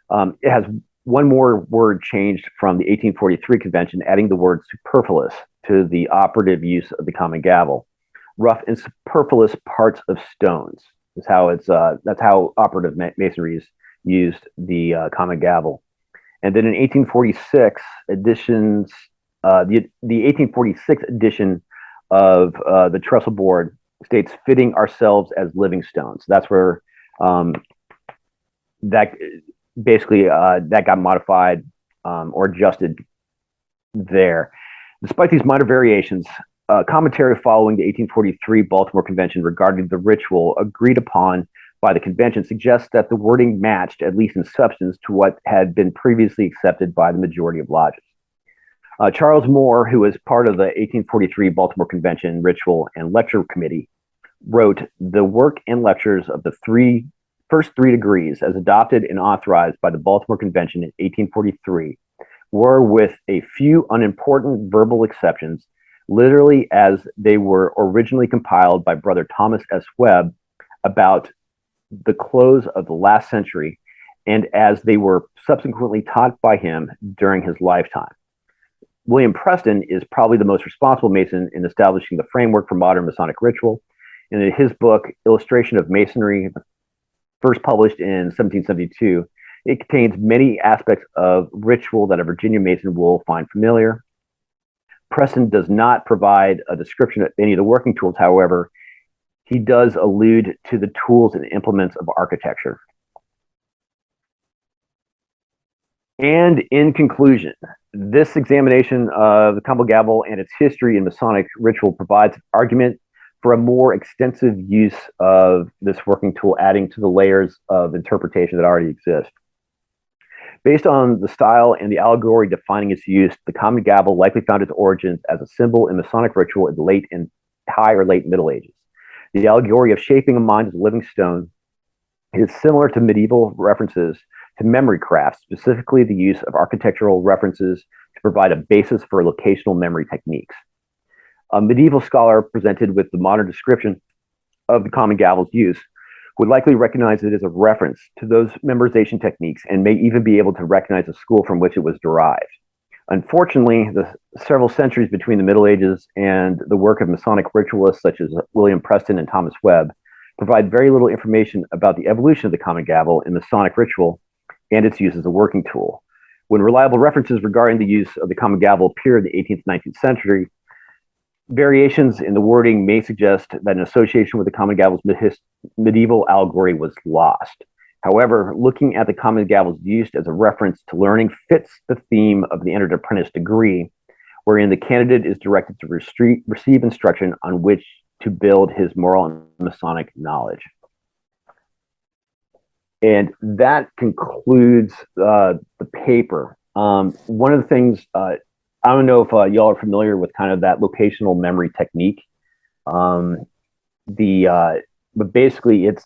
it has one more word changed from the 1843 convention, adding the word superfluous to the operative use of the Common Gavel. Rough and superfluous parts of stones is how that's how operative masonry used the Common Gavel. And then in 1846 editions, the 1846 edition of the Trestle Board states fitting ourselves as living stones. That's where that got modified or adjusted there. Despite these minor variations, commentary following the 1843 Baltimore Convention regarding the ritual agreed upon by the convention suggests that the wording matched, at least in substance, to what had been previously accepted by the majority of lodges. Charles Moore, who was part of the 1843 Baltimore Convention Ritual and Lecture Committee, wrote, "The work and lectures of the first three degrees, as adopted and authorized by the Baltimore Convention in 1843, were, with a few unimportant verbal exceptions, literally as they were originally compiled by Brother Thomas S. Webb about the close of the last century, and as they were subsequently taught by him during his lifetime. William Preston is probably the most responsible Mason in establishing the framework for modern Masonic ritual. And in his book, Illustration of Masonry, first published in 1772, it contains many aspects of ritual that a Virginia Mason will find familiar. Preston does not provide a description of any of the working tools. However, he does allude to the tools and implements of architecture. And in conclusion, this examination of the Common Gavel and its history in Masonic ritual provides an argument for a more extensive use of this working tool, adding to the layers of interpretation that already exist. Based on the style and the allegory defining its use, the Common Gavel likely found its origins as a symbol in Masonic ritual in the high or late Middle Ages. The allegory of shaping a mind as a living stone is similar to medieval references to memory crafts, specifically the use of architectural references to provide a basis for locational memory techniques. A medieval scholar presented with the modern description of the Common Gavel's use would likely recognize it as a reference to those memorization techniques and may even be able to recognize the school from which it was derived. Unfortunately, the several centuries between the Middle Ages and the work of Masonic ritualists such as William Preston and Thomas Webb provide very little information about the evolution of the Common Gavel in Masonic ritual and its use as a working tool. When reliable references regarding the use of the Common Gavel appear in the 18th, 19th century, variations in the wording may suggest that an association with the Common Gavel's medieval allegory was lost. However, looking at the Common Gavel's use as a reference to learning fits the theme of the Entered Apprentice degree, wherein the candidate is directed to receive instruction on which to build his moral and Masonic knowledge. And that concludes the paper. One of the things, I don't know if y'all are familiar with kind of that locational memory technique. But basically it's,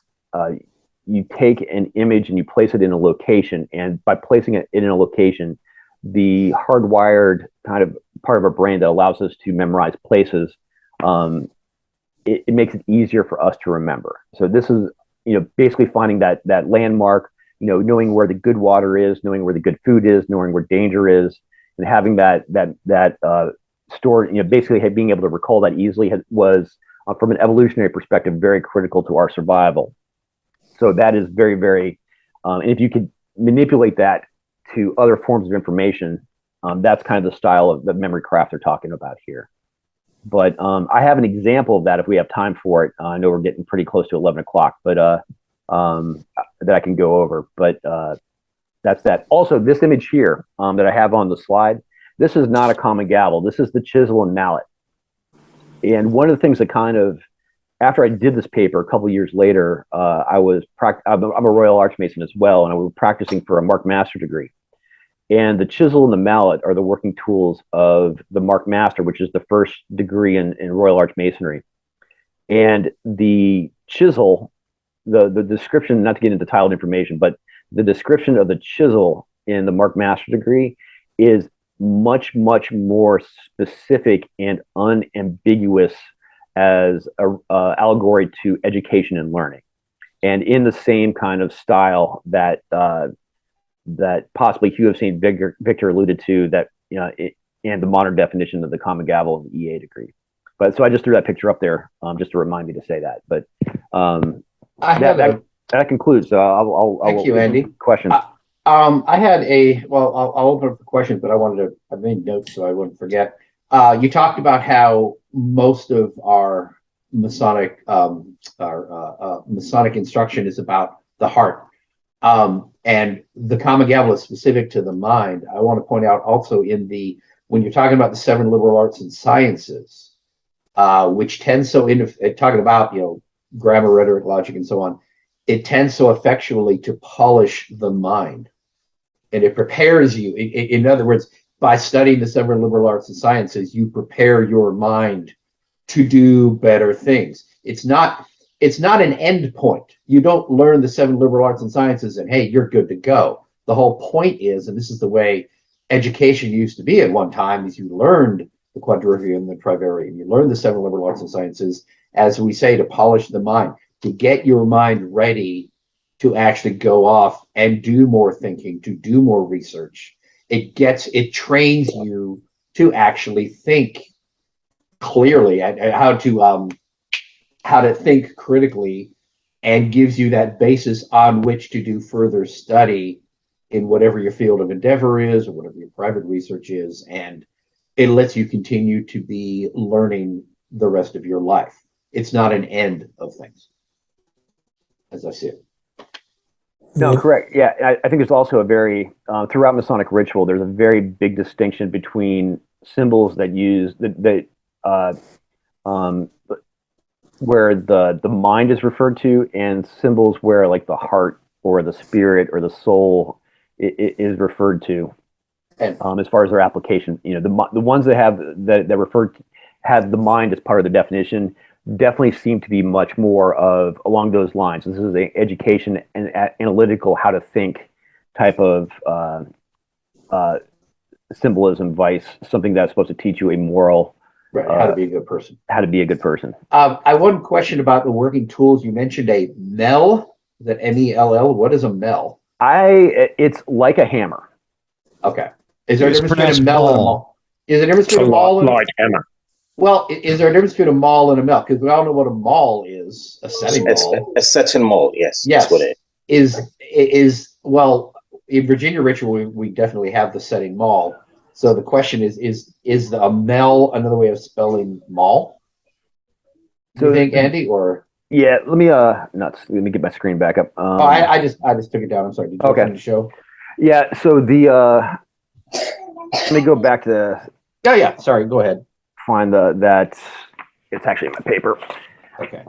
you take an image and you place it in a location, and by placing it in a location, the hardwired kind of part of our brain that allows us to memorize places, it makes it easier for us to remember. So this is, basically finding that landmark, knowing where the good water is, knowing where the good food is, knowing where danger is, and having that stored, basically being able to recall that easily was, from an evolutionary perspective, very critical to our survival. So that is very, very, and if you could manipulate that to other forms of information, that's kind of the style of the memory craft they're talking about here. But I have an example of that if we have time for it. I know we're getting pretty close to 11 o'clock, but that I can go over. But that's that. Also, this image here that I have on the slide, this is not a Common Gavel. This is the chisel and mallet. And one of the things that kind of, after I did this paper a couple of years later, I'm a Royal Archmason as well, and I was practicing for a Mark Master degree. And the chisel and the mallet are the working tools of the Mark Master, which is the first degree in Royal Archmasonry. And the chisel, the description, not to get into tiled information, but the description of the chisel in the Mark Master degree is much, much more specific and unambiguous as a allegory to education and learning, and in the same kind of style that that possibly Hugh of St. Victor alluded to, that and the modern definition of the Common Gavel of the EA degree. But so I just threw that picture up there just to remind me to say that. But that concludes.
Thank you, Andy.
Questions.
I had I'll open up for questions, but I made notes so I wouldn't forget. You talked about how most of our Masonic Masonic instruction is about the heart, and the Common Gavel is specific to the mind. I want to point out also when you're talking about the 7 liberal arts and sciences, which tends so talking about grammar, rhetoric, logic, and so on, it tends so effectually to polish the mind, and it prepares you. In other words, by studying the 7 liberal arts and sciences, you prepare your mind to do better things. It's not an end point. You don't learn the 7 liberal arts and sciences and, hey, you're good to go. The whole point is, and this is the way education used to be at one time, is you learned the quadrivium and the trivarium. You learned the 7 liberal arts and sciences, as we say, to polish the mind, to get your mind ready to actually go off and do more thinking, to do more research. It trains you to actually think clearly, and how to think critically, and gives you that basis on which to do further study in whatever your field of endeavor is or whatever your private research is, and it lets you continue to be learning the rest of your life. It's not an end of things, as I see it.
No, correct. Yeah, I think there's also a very, throughout Masonic ritual, there's a very big distinction between symbols that use, where the mind is referred to, and symbols where like the heart or the spirit or the soul is referred to. And as far as their application, the ones that have have the mind as part of the definition definitely seem to be much more of along those lines. This is an education and analytical, how to think type of symbolism, vice, something that's supposed to teach you a moral,
right, how to be a good person.
How to be a good person.
I have one question about the working tools. You mentioned a MELL. Is that MELL? What is a MELL?
It's like a hammer.
Okay. Is there a difference between a MELL and a maul? Is there a difference between a maul and
a hammer?
Well, is there a difference between a maul and a MELL? Because we all know what a maul is. A setting maul.
A setting maul, yes.
Yes.
That's what it
is. Well, in Virginia ritual, we definitely have the setting maul. So the question is the Mel another way of spelling mall? Do you
So-
think, Andy, or
Yeah, let me let me get my screen back up.
I just took it down. I'm sorry. Did you
Okay.
finish the show?
Yeah, so let me go back to
Oh yeah. Sorry. Go ahead.
find that it's actually in my paper.
Okay.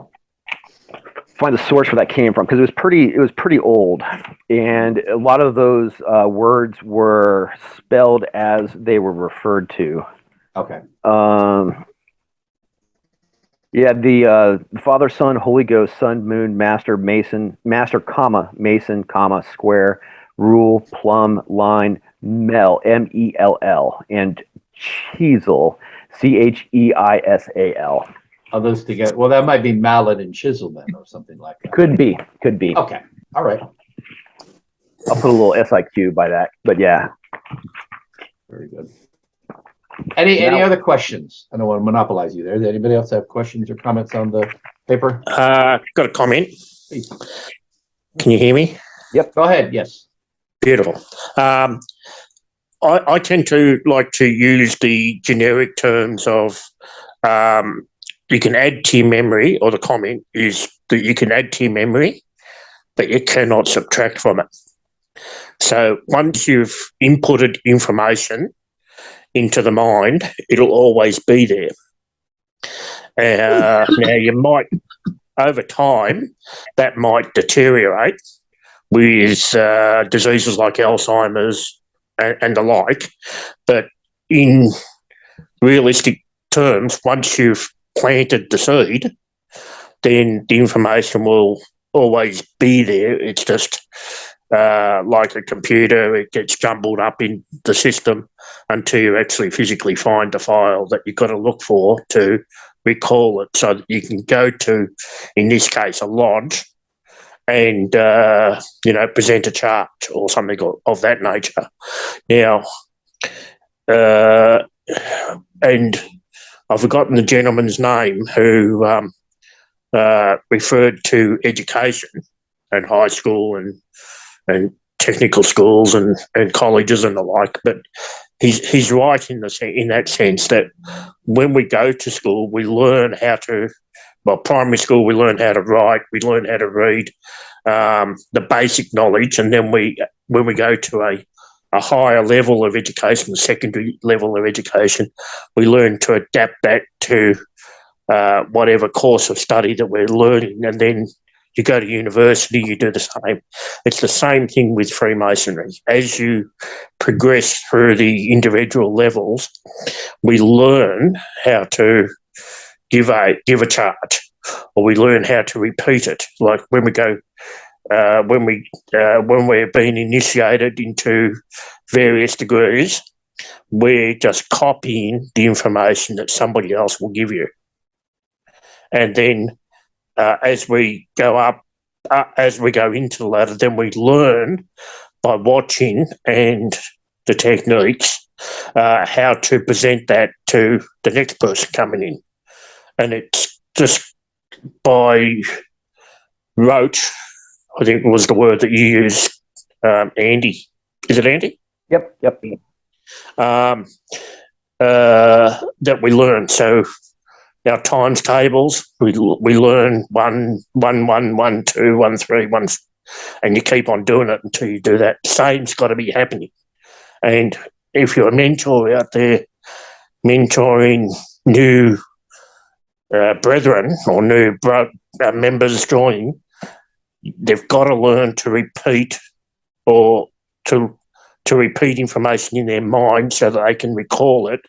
Find the source where that came from because it was pretty old, and a lot of those words were spelled as they were referred to.
Okay.
Yeah, the Father, Son, Holy Ghost, Sun, Moon, Master, Mason, Mason, Square, Rule, Plumb, Line, Mel, MELL, and Chisel, CHEISAL.
Are those together? Well, that might be mallet and chisel then, or something like that.
Could be.
Okay. All right.
I'll put a little SIQ by that, but yeah.
Very good. Any other questions? I don't want to monopolize you there. Does anybody else have questions or comments on the paper?
Got a comment.
Please.
Can you hear me?
Go ahead. Yes.
Beautiful. I tend to like to use the generic terms of you can add to your memory, or the comment is that you can add to your memory, but you cannot subtract from it. So once you've inputted information into the mind, it'll always be there. Now, you might, over time, that might deteriorate with diseases like Alzheimer's and the like. But in realistic terms, once you've planted the seed, then the information will always be there. It's just like a computer, it gets jumbled up in the system until you actually physically find the file that you've got to look for to recall it, so that you can go to, in this case, a lodge and present a chart or something of that nature. Now, and I've forgotten the gentleman's name who referred to education at high school and technical schools and colleges and the like, but he's right in that sense that when we go to school, we learn how to. Well, primary school, we learn how to write, we learn how to read, the basic knowledge, and then when we go to a higher level of education, the secondary level of education, we learn to adapt that to whatever course of study that we're learning, and then you go to university, you do the same. It's the same thing with Freemasonry. As you progress through the individual levels, we learn how to give a charge, or we learn how to repeat it. Like when we go, when we're being initiated into various degrees, we're just copying the information that somebody else will give you, and then as we go up, as we go into the ladder, then we learn by watching and the techniques how to present that to the next person coming in. And it's just by rote, I think was the word that you used, Andy. Is it Andy?
Yep.
That we learn. So our times tables, we learn 1, 1, 1, 1, 2, 1, 3, 1, and you keep on doing it until you do that. Same's got to be happening. And if you're a mentor out there mentoring new brethren or new members joining, they've got to learn to repeat or to repeat information in their mind so that they can recall it,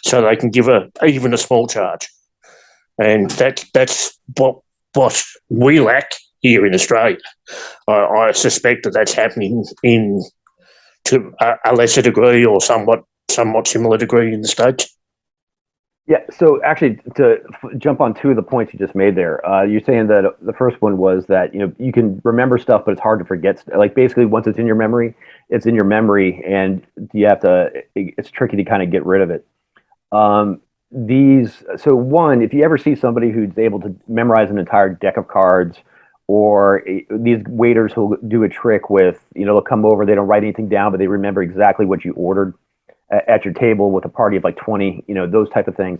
so they can give even a small charge. And that's what we lack here in Australia. I suspect that's happening to a lesser degree or somewhat similar degree in the States.
Yeah, so actually, to jump on two of the points you just made there, you're saying that the first one was that you can remember stuff, but it's hard to forget. Like basically, once it's in your memory, it's in your memory, and you have to. It's tricky to kind of get rid of it. So one, if you ever see somebody who's able to memorize an entire deck of cards, or these waiters who'll do a trick with, they'll come over, they don't write anything down, but they remember exactly what you ordered. at your table with a party of like 20, those type of things.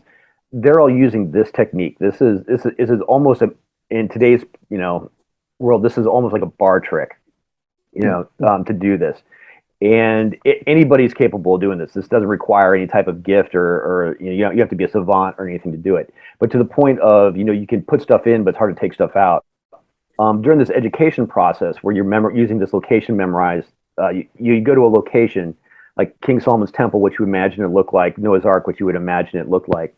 They're all using this technique. This is almost in today's world. This is almost like a bar trick, to do this. And anybody's capable of doing this. This doesn't require any type of gift or you have to be a savant or anything to do it. But to the point of you can put stuff in, but it's hard to take stuff out. During this education process, where you're using this location memorized, you go to a location like King Solomon's Temple, which you imagine it looked like, Noah's Ark, which you would imagine it looked like.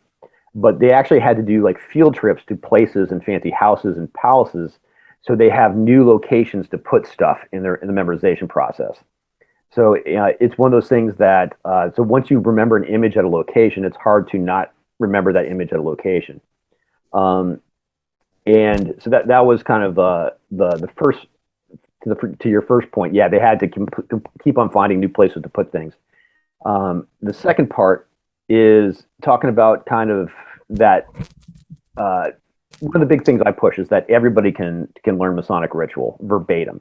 But they actually had to do like field trips to places and fancy houses and palaces, so they have new locations to put stuff in the memorization process. So it's one of those things that so once you remember an image at a location, it's hard to not remember that image at a location. And so that was kind of the first to your first point. Yeah, they had to keep on finding new places to put things. The second part is talking about kind of that. One of the big things I push is that everybody can learn Masonic ritual verbatim.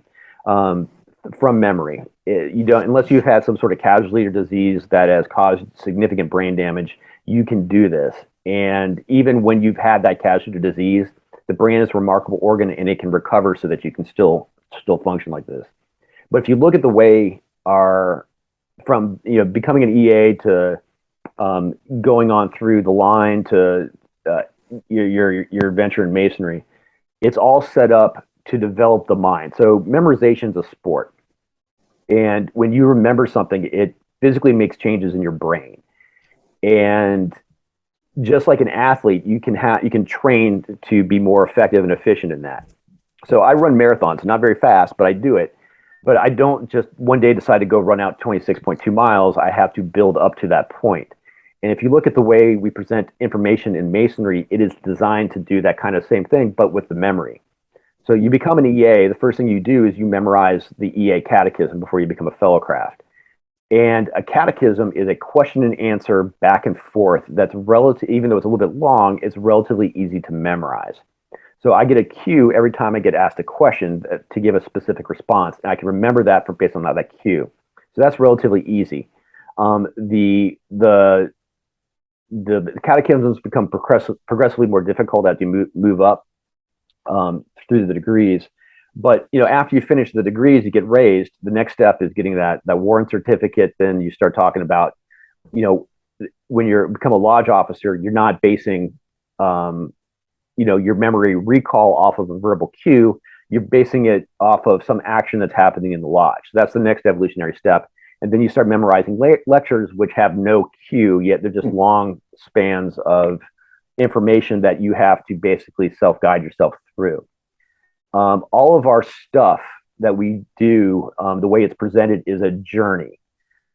From memory. You don't, unless you've had some sort of casualty or disease that has caused significant brain damage, you can do this. And even when you've had that casualty or disease, the brain is a remarkable organ and it can recover so that you can still function like this. But if you look at the way from becoming an EA to going on through the line to your venture in Masonry, it's all set up to develop the mind. So memorization is a sport. And when you remember something, it physically makes changes in your brain. And just like an athlete, you can train to be more effective and efficient in that. So I run marathons, not very fast, but I do it. But I don't just one day decide to go run out 26.2 miles. I have to build up to that point. And if you look at the way we present information in Masonry, it is designed to do that kind of same thing, but with the memory. So you become an EA, the first thing you do is you memorize the EA catechism before you become a fellowcraft. And a catechism is a question and answer back and forth that's relative, even though it's a little bit long, it's relatively easy to memorize. So I get a cue every time I get asked a question to give a specific response, and I can remember that based on that cue. So that's relatively easy. The catechisms become progressively more difficult as you move up through the degrees. But after you finish the degrees, you get raised. The next step is getting that warrant certificate. Then you start talking about, when you become a lodge officer, you're not basing, your memory recall off of a verbal cue. You're basing it off of some action that's happening in the lodge. So that's the next evolutionary step. And then you start memorizing lectures, which have no cue, yet they're just long spans of information that you have to basically self-guide yourself through. All of our stuff that we do, the way it's presented, is a journey.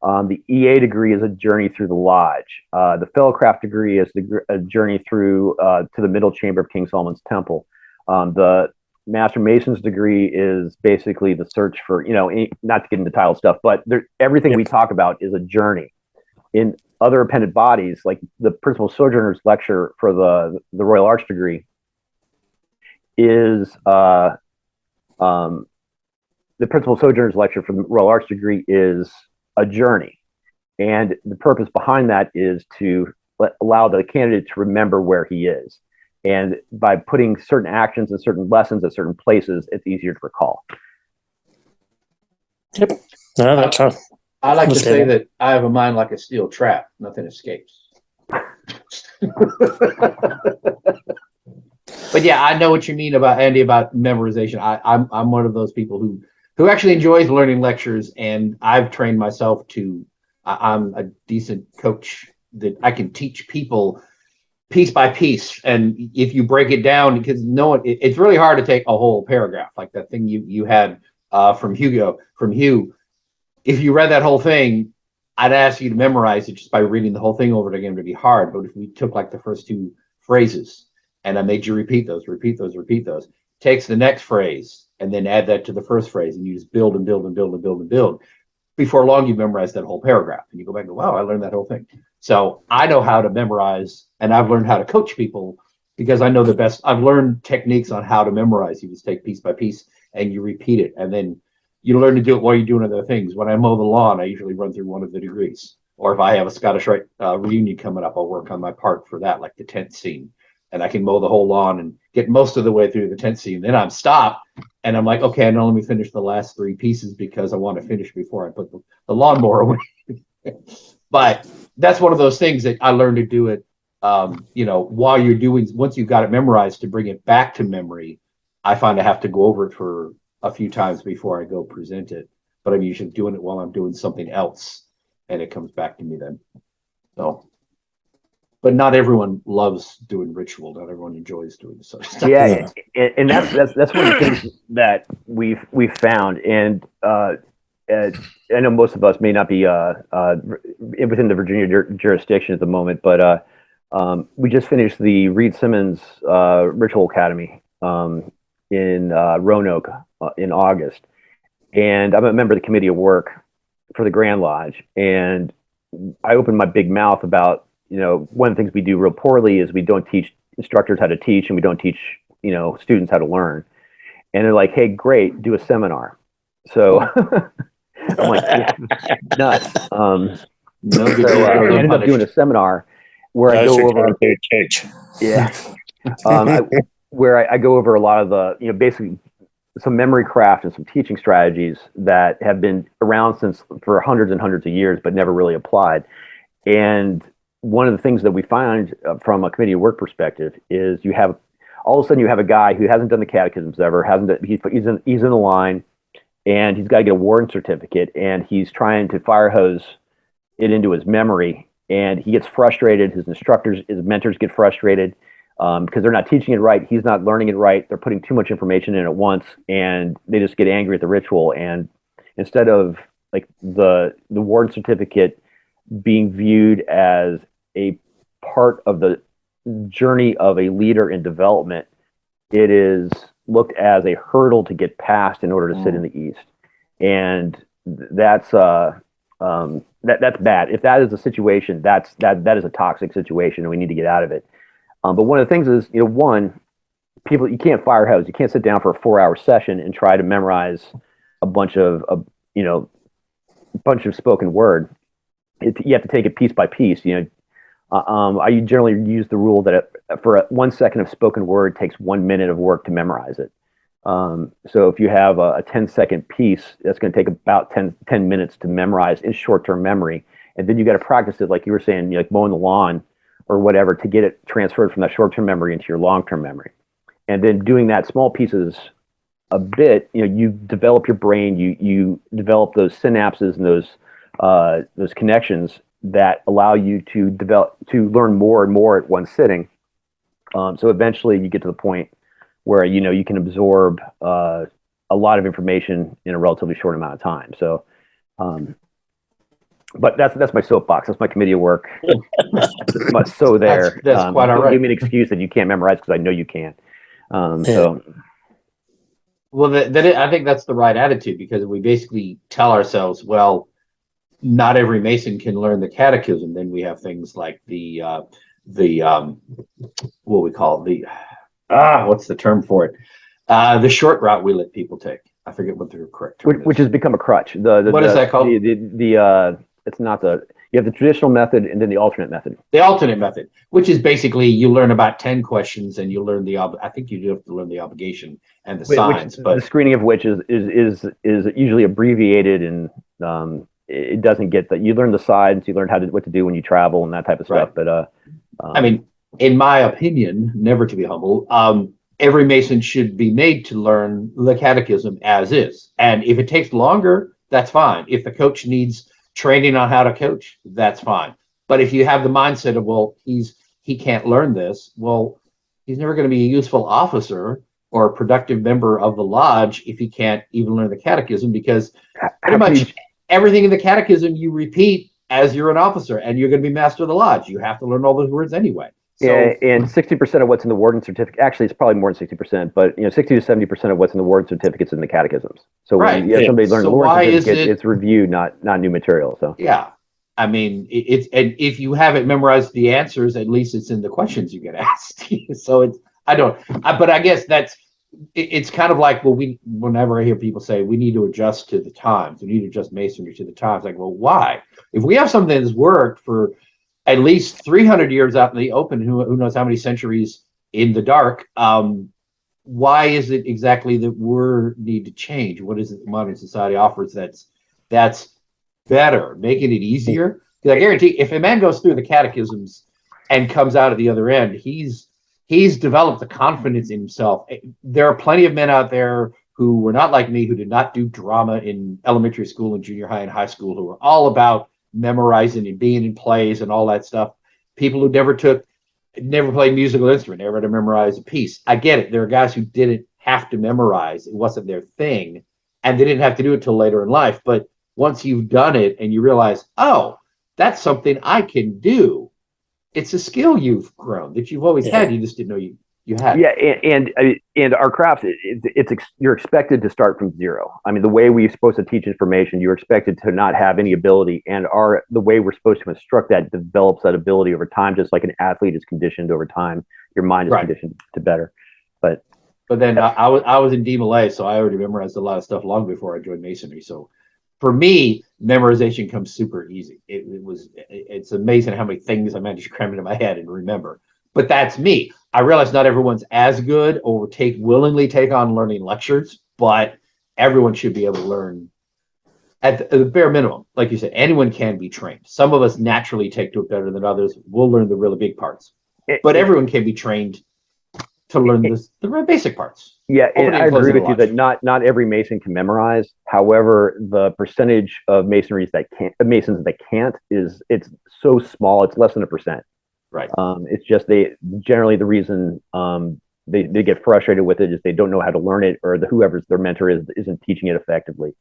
The EA degree is a journey through the lodge. The fellowcraft degree is a journey through to the middle chamber of King Solomon's Temple. The Master Mason's degree is basically the search for, not to get into title stuff, but everything we talk about is a journey. In other appended bodies, like the Principal Sojourner's lecture for the Royal Arch degree is the Principal Sojourner's lecture for the Royal Arch degree is a journey. And the purpose behind that is to allow the candidate to remember where he is. And by putting certain actions and certain lessons at certain places, it's easier to recall.
Yep. No, that's how.
I like to say that I have a mind like a steel trap. Nothing escapes. But yeah, I know what you mean about Andy about memorization. I'm one of those people who actually enjoys learning lectures, and I've trained myself to. I'm a decent coach that I can teach people piece by piece, and if you break it down, because it's really hard to take a whole paragraph like that thing you had from Hugh. If you read that whole thing, I'd ask you to memorize it just by reading the whole thing over again. It'd be hard. But if we took like the first two phrases and I made you repeat those, takes the next phrase and then add that to the first phrase, and you just build and build and build and build and build. Before long, you've memorized that whole paragraph, and you go back and go, wow, I learned that whole thing. So I know how to memorize, and I've learned how to coach people because I know the best. I've learned techniques on how to memorize. You just take piece by piece and you repeat it, and then you learn to do it while you're doing other things. When I mow the lawn, I usually run through one of the degrees. Or if I have a Scottish Rite reunion coming up, I'll work on my part for that, like the tent scene. And I can mow the whole lawn and get most of the way through the tent scene. Then I'm stopped and I'm like, okay, now let me finish the last 3 pieces because I want to finish before I put the lawnmower away. But that's one of those things that I learned to do it, while you're doing, once you've got it memorized, to bring it back to memory. I find I have to go over it for a few times before I go present it. But I'm usually doing it while I'm doing something else, and it comes back to me then. So, but not everyone loves doing ritual. Not everyone enjoys doing this sort of stuff.
Yeah, and that's one of the things that we've found, and I know most of us may not be within the Virginia jurisdiction at the moment, but we just finished the Reed Simmons Ritual Academy in Roanoke in August, and I'm a member of the committee of work for the Grand Lodge, and I opened my big mouth about, one of the things we do real poorly is we don't teach instructors how to teach, and we don't teach, students how to learn. And they're like, hey, great, do a seminar. So I'm like, yeah, nuts.
No good
So I
deed
ended up doing a seminar where I
Those
go
are
over,
good teach.
yeah, where I go over a lot of the, basically some memory craft and some teaching strategies that have been around for hundreds and hundreds of years, but never really applied. And one of the things that we find from a committee of work perspective is all of a sudden you have a guy who hasn't done the catechisms ever, he's in the line, and he's got to get a warden certificate, and he's trying to fire hose it into his memory, and he gets frustrated. His mentors get frustrated because they're not teaching it right. He's not learning it right. They're putting too much information in at once, and they just get angry at the ritual. And instead of like the warden certificate being viewed as a part of the journey of a leader in development, it is looked as a hurdle to get past in order to sit in the East. And that's that's bad. If that is the situation, that is a toxic situation, and we need to get out of it. But one of the things is, people, you can't fire hose. You can't sit down for a 4-hour session and try to memorize a bunch of spoken word. You have to take it piece by piece. I generally use the rule that for 1 second of spoken word takes 1 minute of work to memorize it. So if you have a 10-second piece, that's going to take about 10 minutes to memorize in short-term memory. And then you got to practice it, like you were saying, like mowing the lawn or whatever, to get it transferred from that short-term memory into your long-term memory. And then doing that small pieces a bit, you develop your brain, you develop those synapses and those connections that allow you to learn more and more at one sitting. So eventually you get to the point where you can absorb a lot of information in a relatively short amount of time. So, but that's my soapbox. That's my committee of work. So there,
that's quite all
don't
right.
give me an excuse that you can't memorize, because I know you can. So.
Well, I think that's the right attitude, because we basically tell ourselves, well, not every Mason can learn the catechism. Then we have things like what we call what's the term for it? The short route we let people take. I forget what the correct term is.
Which has become a crutch.
What is that called?
It's not you have the traditional method and then the alternate method.
The alternate method, which is basically you learn about 10 questions and you learn I think you do have to learn the obligation and the signs, but
the screening of which is usually abbreviated, and it doesn't get that. You learn the signs, you learn what to do when you travel and that type of stuff.
Right.
But
I mean, in my opinion, never to be humble, every Mason should be made to learn the catechism as is. And if it takes longer, that's fine. If the coach needs training on how to coach, that's fine. But if you have the mindset of, well, he can't learn this, well, he's never going to be a useful officer or a productive member of the lodge if he can't even learn the catechism, because pretty much everything in the catechism you repeat as you're an officer, and you're going to be master of the lodge. You have to learn all those words anyway. So,
yeah, and 60% of what's in the warden certificate, actually it's probably more than 60%, but 60 to 70% of what's in the warden certificates in the catechisms. So when you have somebody learn the warden certificate, it's review, not new material. So
yeah, I mean, and if you haven't memorized the answers, at least it's in the questions you get asked. So but I guess that's it's kind of like, well, whenever I hear people say we need to adjust to the times, we need to adjust masonry to the times, like, well, why? If we have something that's worked for at least 300 years out in the open, who knows how many centuries in the dark, why is it exactly that we need to change? What is it that modern society offers that's better, making it easier? Because I guarantee, if a man goes through the catechisms and comes out at the other end, he's developed the confidence in himself. There are plenty of men out there who were not like me, who did not do drama in elementary school and junior high and high school, who were all about memorizing and being in plays and all that stuff. People who never played musical instrument, never had to memorize a piece. I get it. There are guys who didn't have to memorize. It wasn't their thing. And they didn't have to do it till later in life. But once you've done it and you realize, oh, that's something I can do. It's a skill you've grown that you've always had. You just didn't know you had.
Yeah, and our craft, you're expected to start from zero. I mean, the way we're supposed to teach information, you're expected to not have any ability, and the way we're supposed to instruct that develops that ability over time, just like an athlete is conditioned over time. Your mind is conditioned to better. But
then I was in D Malay, so I already memorized a lot of stuff long before I joined Masonry. So for me, memorization comes super easy. It's amazing how many things I managed to cram into my head and remember. But that's me. I realize not everyone's as good or willingly take on learning lectures, but everyone should be able to learn at the bare minimum. Like you said, anyone can be trained. Some of us naturally take to it better than others. We'll learn the really big parts, but everyone can be trained to learn the basic parts.
Yeah, and I agree with you that not every Mason can memorize. However, the percentage of Masons that can't it's so small. It's less than 1%.
Right.
It's just generally the reason they get frustrated with it is they don't know how to learn it, or whoever's their mentor isn't teaching it effectively.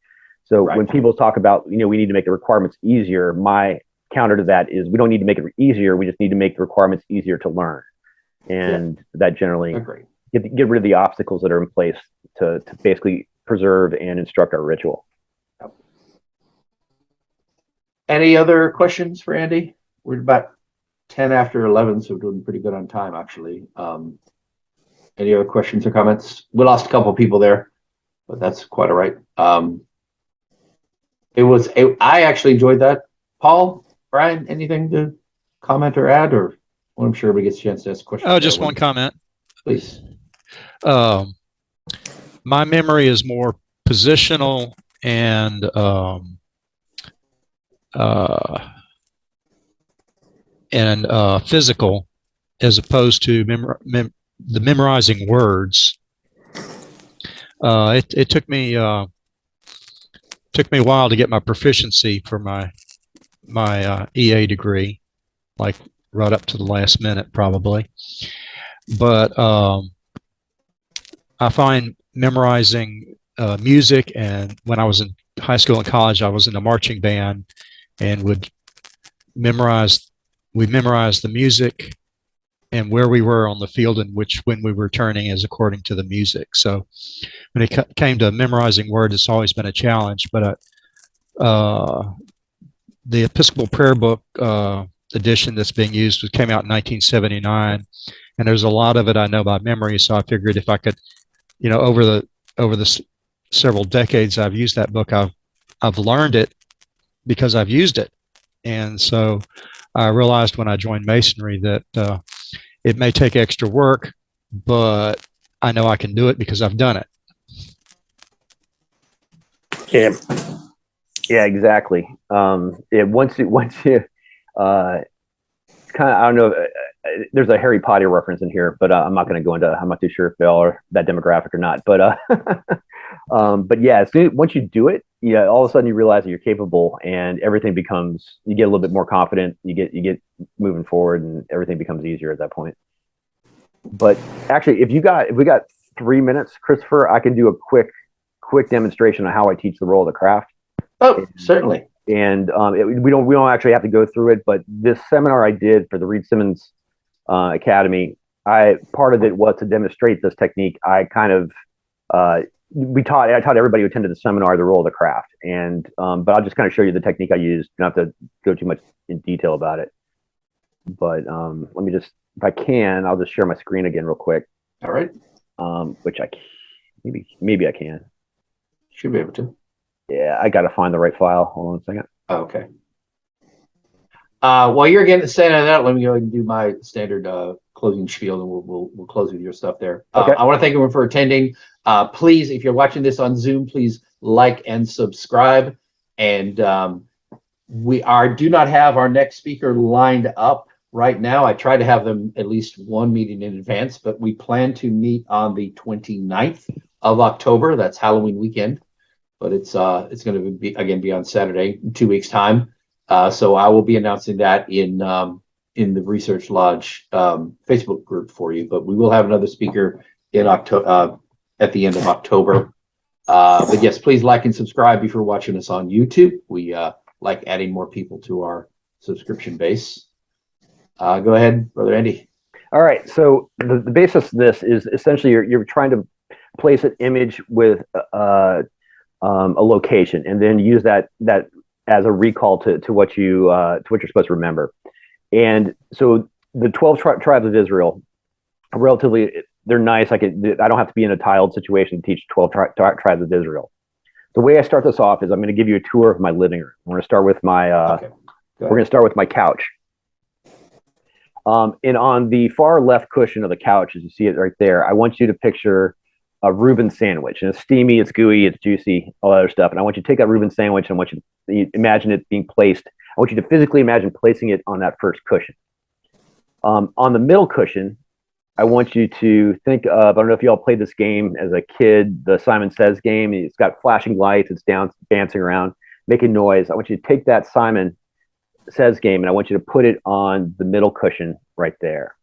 So when people talk about, we need to make the requirements easier, my counter to that is we don't need to make it easier. We just need to make the requirements easier to learn. And that generally get rid of the obstacles that are in place to basically preserve and instruct our ritual.
Yep. Any other questions for Andy? We're about 10 after 11, so we're doing pretty good on time, actually. Any other questions or comments? We lost a couple of people there, but that's quite all right. I actually enjoyed that. Paul, Brian, anything to comment or add, or well, I'm sure everybody gets a chance to ask questions.
Oh, just one comment.
Please.
My memory is more positional and physical, as opposed to the memorizing words. It took me a while to get my proficiency for my EA degree, like right up to the last minute probably. But I find memorizing music, and when I was in high school and college, I was in a marching band and would memorize the music and where we were on the field and when we were turning is according to the music. So when it came to memorizing words, it's always been a challenge. But the Episcopal Prayer Book edition that's being used came out in 1979, and there's a lot of it I know by memory. So I figured if I could, over the several decades I've used that book, I've learned it because I've used it. And so I realized when I joined Masonry that it may take extra work, but I know I can do it because I've done it.
Yeah, exactly. Once you kind of, I don't know, there's a Harry Potter reference in here, but I'm not going to go into, I'm not too sure if they all are that demographic or not, but yeah, once you do it, all of a sudden you realize that you're capable, and everything becomes, you get a little bit more confident, you get moving forward, and everything becomes easier at that point. But actually, if we got 3 minutes, Christopher, I can do a quick demonstration on how I teach the role of the craft.
Oh, certainly.
And we don't actually have to go through it, but this seminar I did for the Reed Simmons Academy, part of it was to demonstrate this technique. I taught everybody who attended the seminar the role of the craft, and but I'll just kind of show you the technique I used. You don't have to go too much in detail about it. But let me just, if I can, I'll just share my screen again real quick.
All right.
Which I Maybe I can.
Should be able to.
Yeah, I got to find the right file. Hold on a second.
Okay. While you're getting set on that, let me go ahead and do my standard closing spiel, and we'll close with your stuff there.
Okay.
I want to thank everyone for attending. Please, if you're watching this on Zoom, please like and subscribe. And do not have our next speaker lined up right now. I try to have them at least one meeting in advance, but we plan to meet on the 29th of October. That's Halloween weekend, but it's going to be on Saturday in 2 weeks' time. So I will be announcing that in the Research Lodge Facebook group for you. But we will have another speaker in October at the end of October. But yes, please like and subscribe if you're watching us on YouTube. We like adding more people to our subscription base. Go ahead, Brother Andy.
All right. So the basis of this is essentially you're trying to place an image with a location, and then use that as a recall to what you're supposed to remember. And so the 12 tribes of Israel are relatively, they're nice. I don't have to be in a tiled situation to teach 12 tribes of Israel. The way I start this off is I'm going to give you a tour of my living room. We're going to start with my couch. And on the far left cushion of the couch, as you see it right there, I want you to picture a Reuben sandwich. And it's steamy, it's gooey, it's juicy, all that other stuff. And I want you to take that Reuben sandwich and I want you to imagine it being placed. I want you to physically imagine placing it on that first cushion. On the middle cushion, I want you to think of, I don't know if you all played this game as a kid, the Simon Says game. It's got flashing lights, it's dancing around, making noise. I want you to take that Simon Says game and I want you to put it on the middle cushion right there.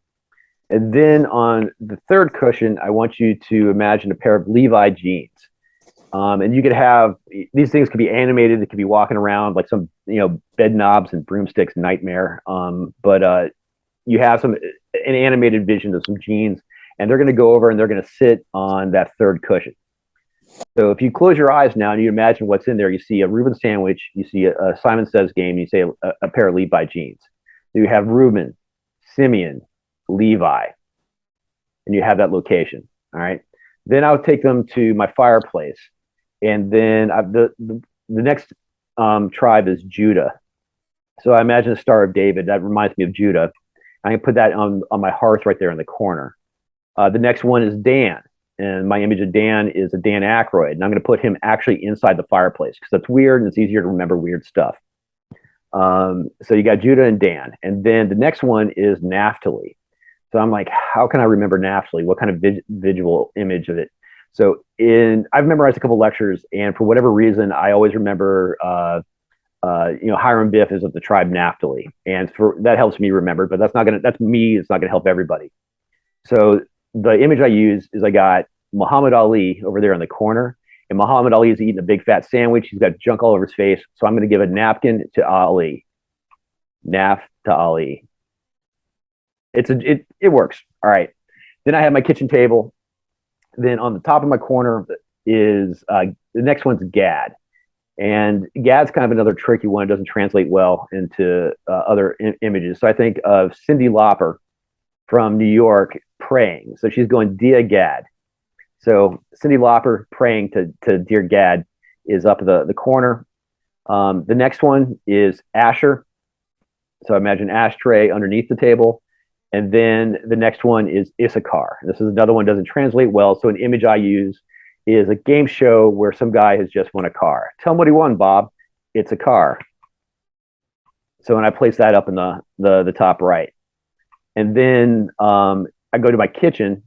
And then on the third cushion, I want you to imagine a pair of Levi jeans. And you could have, these things could be animated. They could be walking around like some, bed knobs and broomsticks nightmare. But you have an animated vision of some jeans, and they're going to go over and they're going to sit on that third cushion. So if you close your eyes now and you imagine what's in there, you see a Reuben sandwich, you see a Simon Says game, you say a pair of Levi jeans. So you have Reuben, Simeon, Levi, and you have that location. All right. Then I'll take them to my fireplace, and then the next tribe is Judah. So I imagine the Star of David. That reminds me of Judah. I can put that on my hearth right there in the corner. The next one is Dan, and my image of Dan is a Dan Aykroyd, and I'm going to put him actually inside the fireplace because that's weird and it's easier to remember weird stuff. So you got Judah and Dan, and then the next one is Naphtali. So I'm like, how can I remember Naphtali? What kind of visual image of it? So I've memorized a couple lectures, and for whatever reason, I always remember, Hiram Biff is of the tribe Naphtali, and that helps me remember. But that's me. It's not gonna help everybody. So the image I use is I got Muhammad Ali over there in the corner, and Muhammad Ali is eating a big fat sandwich. He's got junk all over his face. So I'm gonna give a napkin to Ali. Naf to Ali. It works. All right. Then I have my kitchen table. Then on the top of my corner is the next one's Gad, and Gad's kind of another tricky one. It doesn't translate well into other images. So I think of Cyndi Lauper from New York praying. So she's going, "Dear Gad." So Cyndi Lauper praying to Dear Gad is up the corner. The next one is Asher. So imagine ashtray underneath the table. And then the next one is Issachar. This is another one that doesn't translate well. So an image I use is a game show where some guy has just won a car. Tell him what he won, Bob. It's a car. So when I place that up in the top right. And then I go to my kitchen,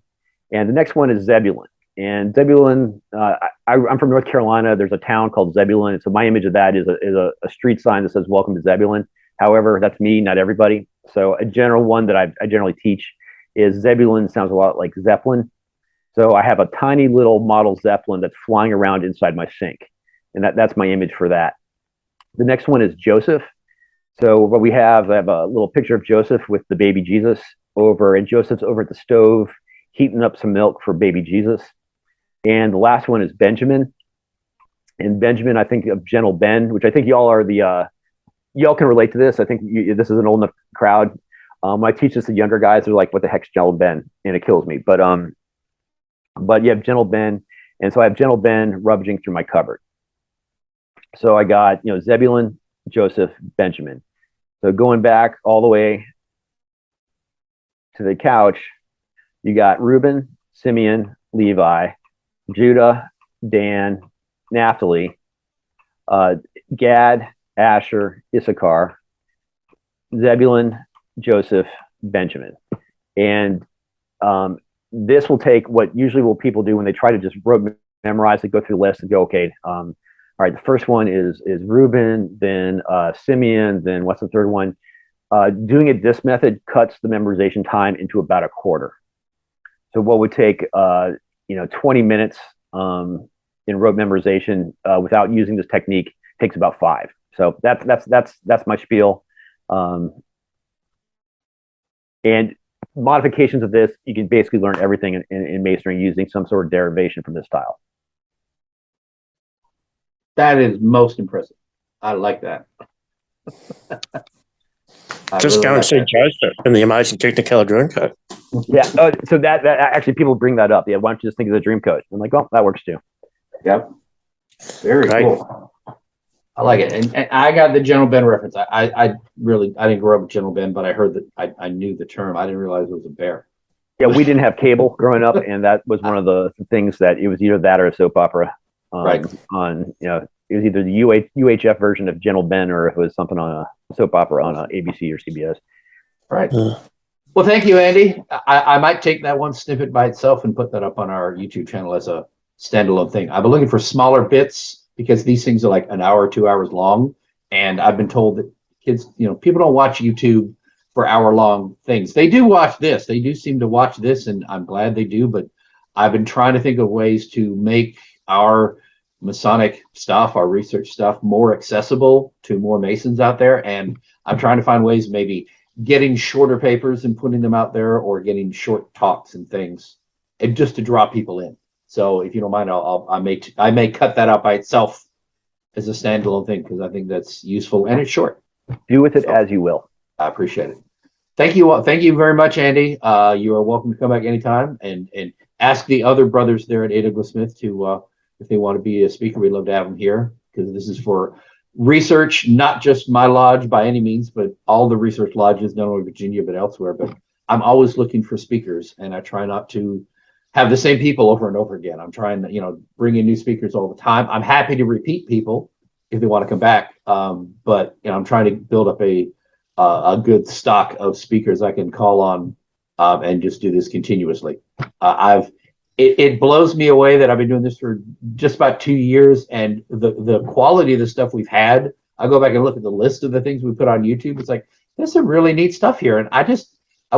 and the next one is Zebulun. And Zebulun, I'm from North Carolina. There's a town called Zebulun. So my image of that is a street sign that says "Welcome to Zebulun." However, that's me, not everybody. So a general one that I generally teach is Zebulun sounds a lot like Zeppelin. So I have a tiny little model Zeppelin that's flying around inside my sink. And that's my image for that. The next one is Joseph. So what I have a little picture of Joseph with the baby Jesus and Joseph's over at the stove heating up some milk for baby Jesus. And the last one is Benjamin. And Benjamin, I think of Gentle Ben, which I think y'all are y'all can relate to this. I think this is an old enough crowd. When I teach this to younger guys, they're like, "What the heck's Gentle Ben?" And it kills me. But you have Gentle Ben, And so I have Gentle Ben rummaging through my cupboard. So I got, Zebulun, Joseph, Benjamin. So going back all the way to the couch, you got Reuben, Simeon, Levi, Judah, Dan, Naphtali, Gad, Asher, Issachar, Zebulun, Joseph, Benjamin. And this will take what usually will people do when they try to just memorize it, go through the list and go, okay, all right, the first one is Reuben, then Simeon, then what's the third one? Doing it this method cuts the memorization time into about a quarter. So what would take 20 minutes in rote memorization without using this technique takes about 5. So that's my spiel. And modifications of this, you can basically learn everything in masonry using some sort of derivation from this style.
That is most impressive. I like that.
Just go and see Joseph in the Amazing Technicolor Dreamcoat.
Yeah. So that actually people bring that up. Yeah. Why don't you just think of the Dreamcoat? I'm like, well, that works too.
Yep. Very cool. I like it. And I got the Gentle Ben reference. I didn't grow up with Gentle Ben, but I heard that I knew the term. I didn't realize it was a bear.
Yeah, we didn't have cable growing up, and that was one of the things that it was either that or a soap opera.
Right.
It was either the UHF version of Gentle Ben or if it was something on a soap opera on a ABC or CBS.
Right. Well, thank you, Andy. I might take that one snippet by itself and put that up on our YouTube channel as a standalone thing. I've been looking for smaller bits because these things are like an hour, 2 hours long. And I've been told that kids, people don't watch YouTube for hour-long things. They do watch this. They do seem to watch this, and I'm glad they do. But I've been trying to think of ways to make our Masonic stuff, our research stuff, more accessible to more Masons out there. And I'm trying to find ways maybe getting shorter papers and putting them out there, or getting short talks and things, and just to draw people in. So if you don't mind, I may cut that out by itself as a standalone thing, because I think that's useful and it's short.
Do with it as you will.
I appreciate it. Thank you. Thank you very much, Andy. You are welcome to come back anytime and ask the other brothers there at A. Douglas Smith to if they want to be a speaker. We'd love to have them here, because this is for research, not just my lodge by any means, but all the research lodges, not only Virginia but elsewhere. But I'm always looking for speakers, and I try not to have the same people over and over again. I'm trying to, bring in new speakers all the time. I'm happy to repeat people if they want to come back. But I'm trying to build up a good stock of speakers I can call on and just do this continuously. It blows me away that I've been doing this for just about 2 years, and the quality of the stuff we've had. I go back and look at the list of the things we put on YouTube. It's like, there's some really neat stuff here. And I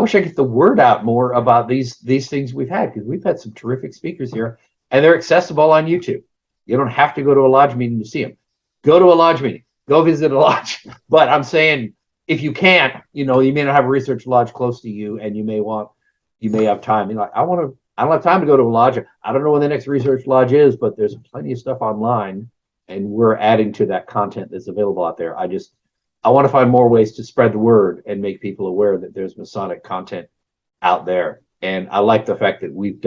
wish I could get the word out more about these things we've had, because we've had some terrific speakers here, and they're accessible on YouTube. You don't have to go to a lodge meeting to see them. Go to a lodge meeting. Go visit a lodge. But I'm saying, if you can't, you may not have a research lodge close to you, and you may have time. I don't have time to go to a lodge. I don't know when the next research lodge is, but there's plenty of stuff online, and we're adding to that content that's available out there. I want to find more ways to spread the word and make people aware that there's Masonic content out there. And I like the fact that we've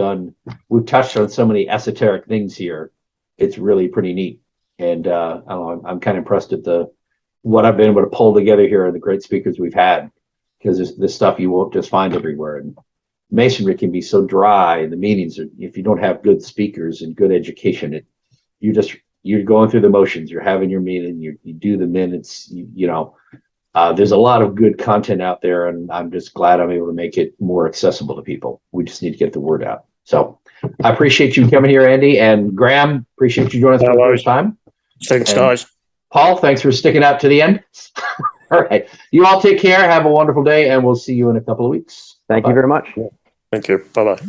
touched on so many esoteric things here. It's really pretty neat. And I don't know, I'm kind of impressed at what I've been able to pull together here and the great speakers we've had, because there's this stuff you won't just find everywhere. And Masonry can be so dry. The meetings if you don't have good speakers and good education, you're going through the motions. You're having your meeting. You do the minutes. There's a lot of good content out there, and I'm just glad I'm able to make it more accessible to people. We just need to get the word out. So I appreciate you coming here, Andy, and Graham. Appreciate you joining us for the first time.
Thanks, guys.
Paul, thanks for sticking out to the end. All right, you all take care. Have a wonderful day, and we'll see you in a couple of weeks.
Thank you very much.
Thank you. Bye-bye.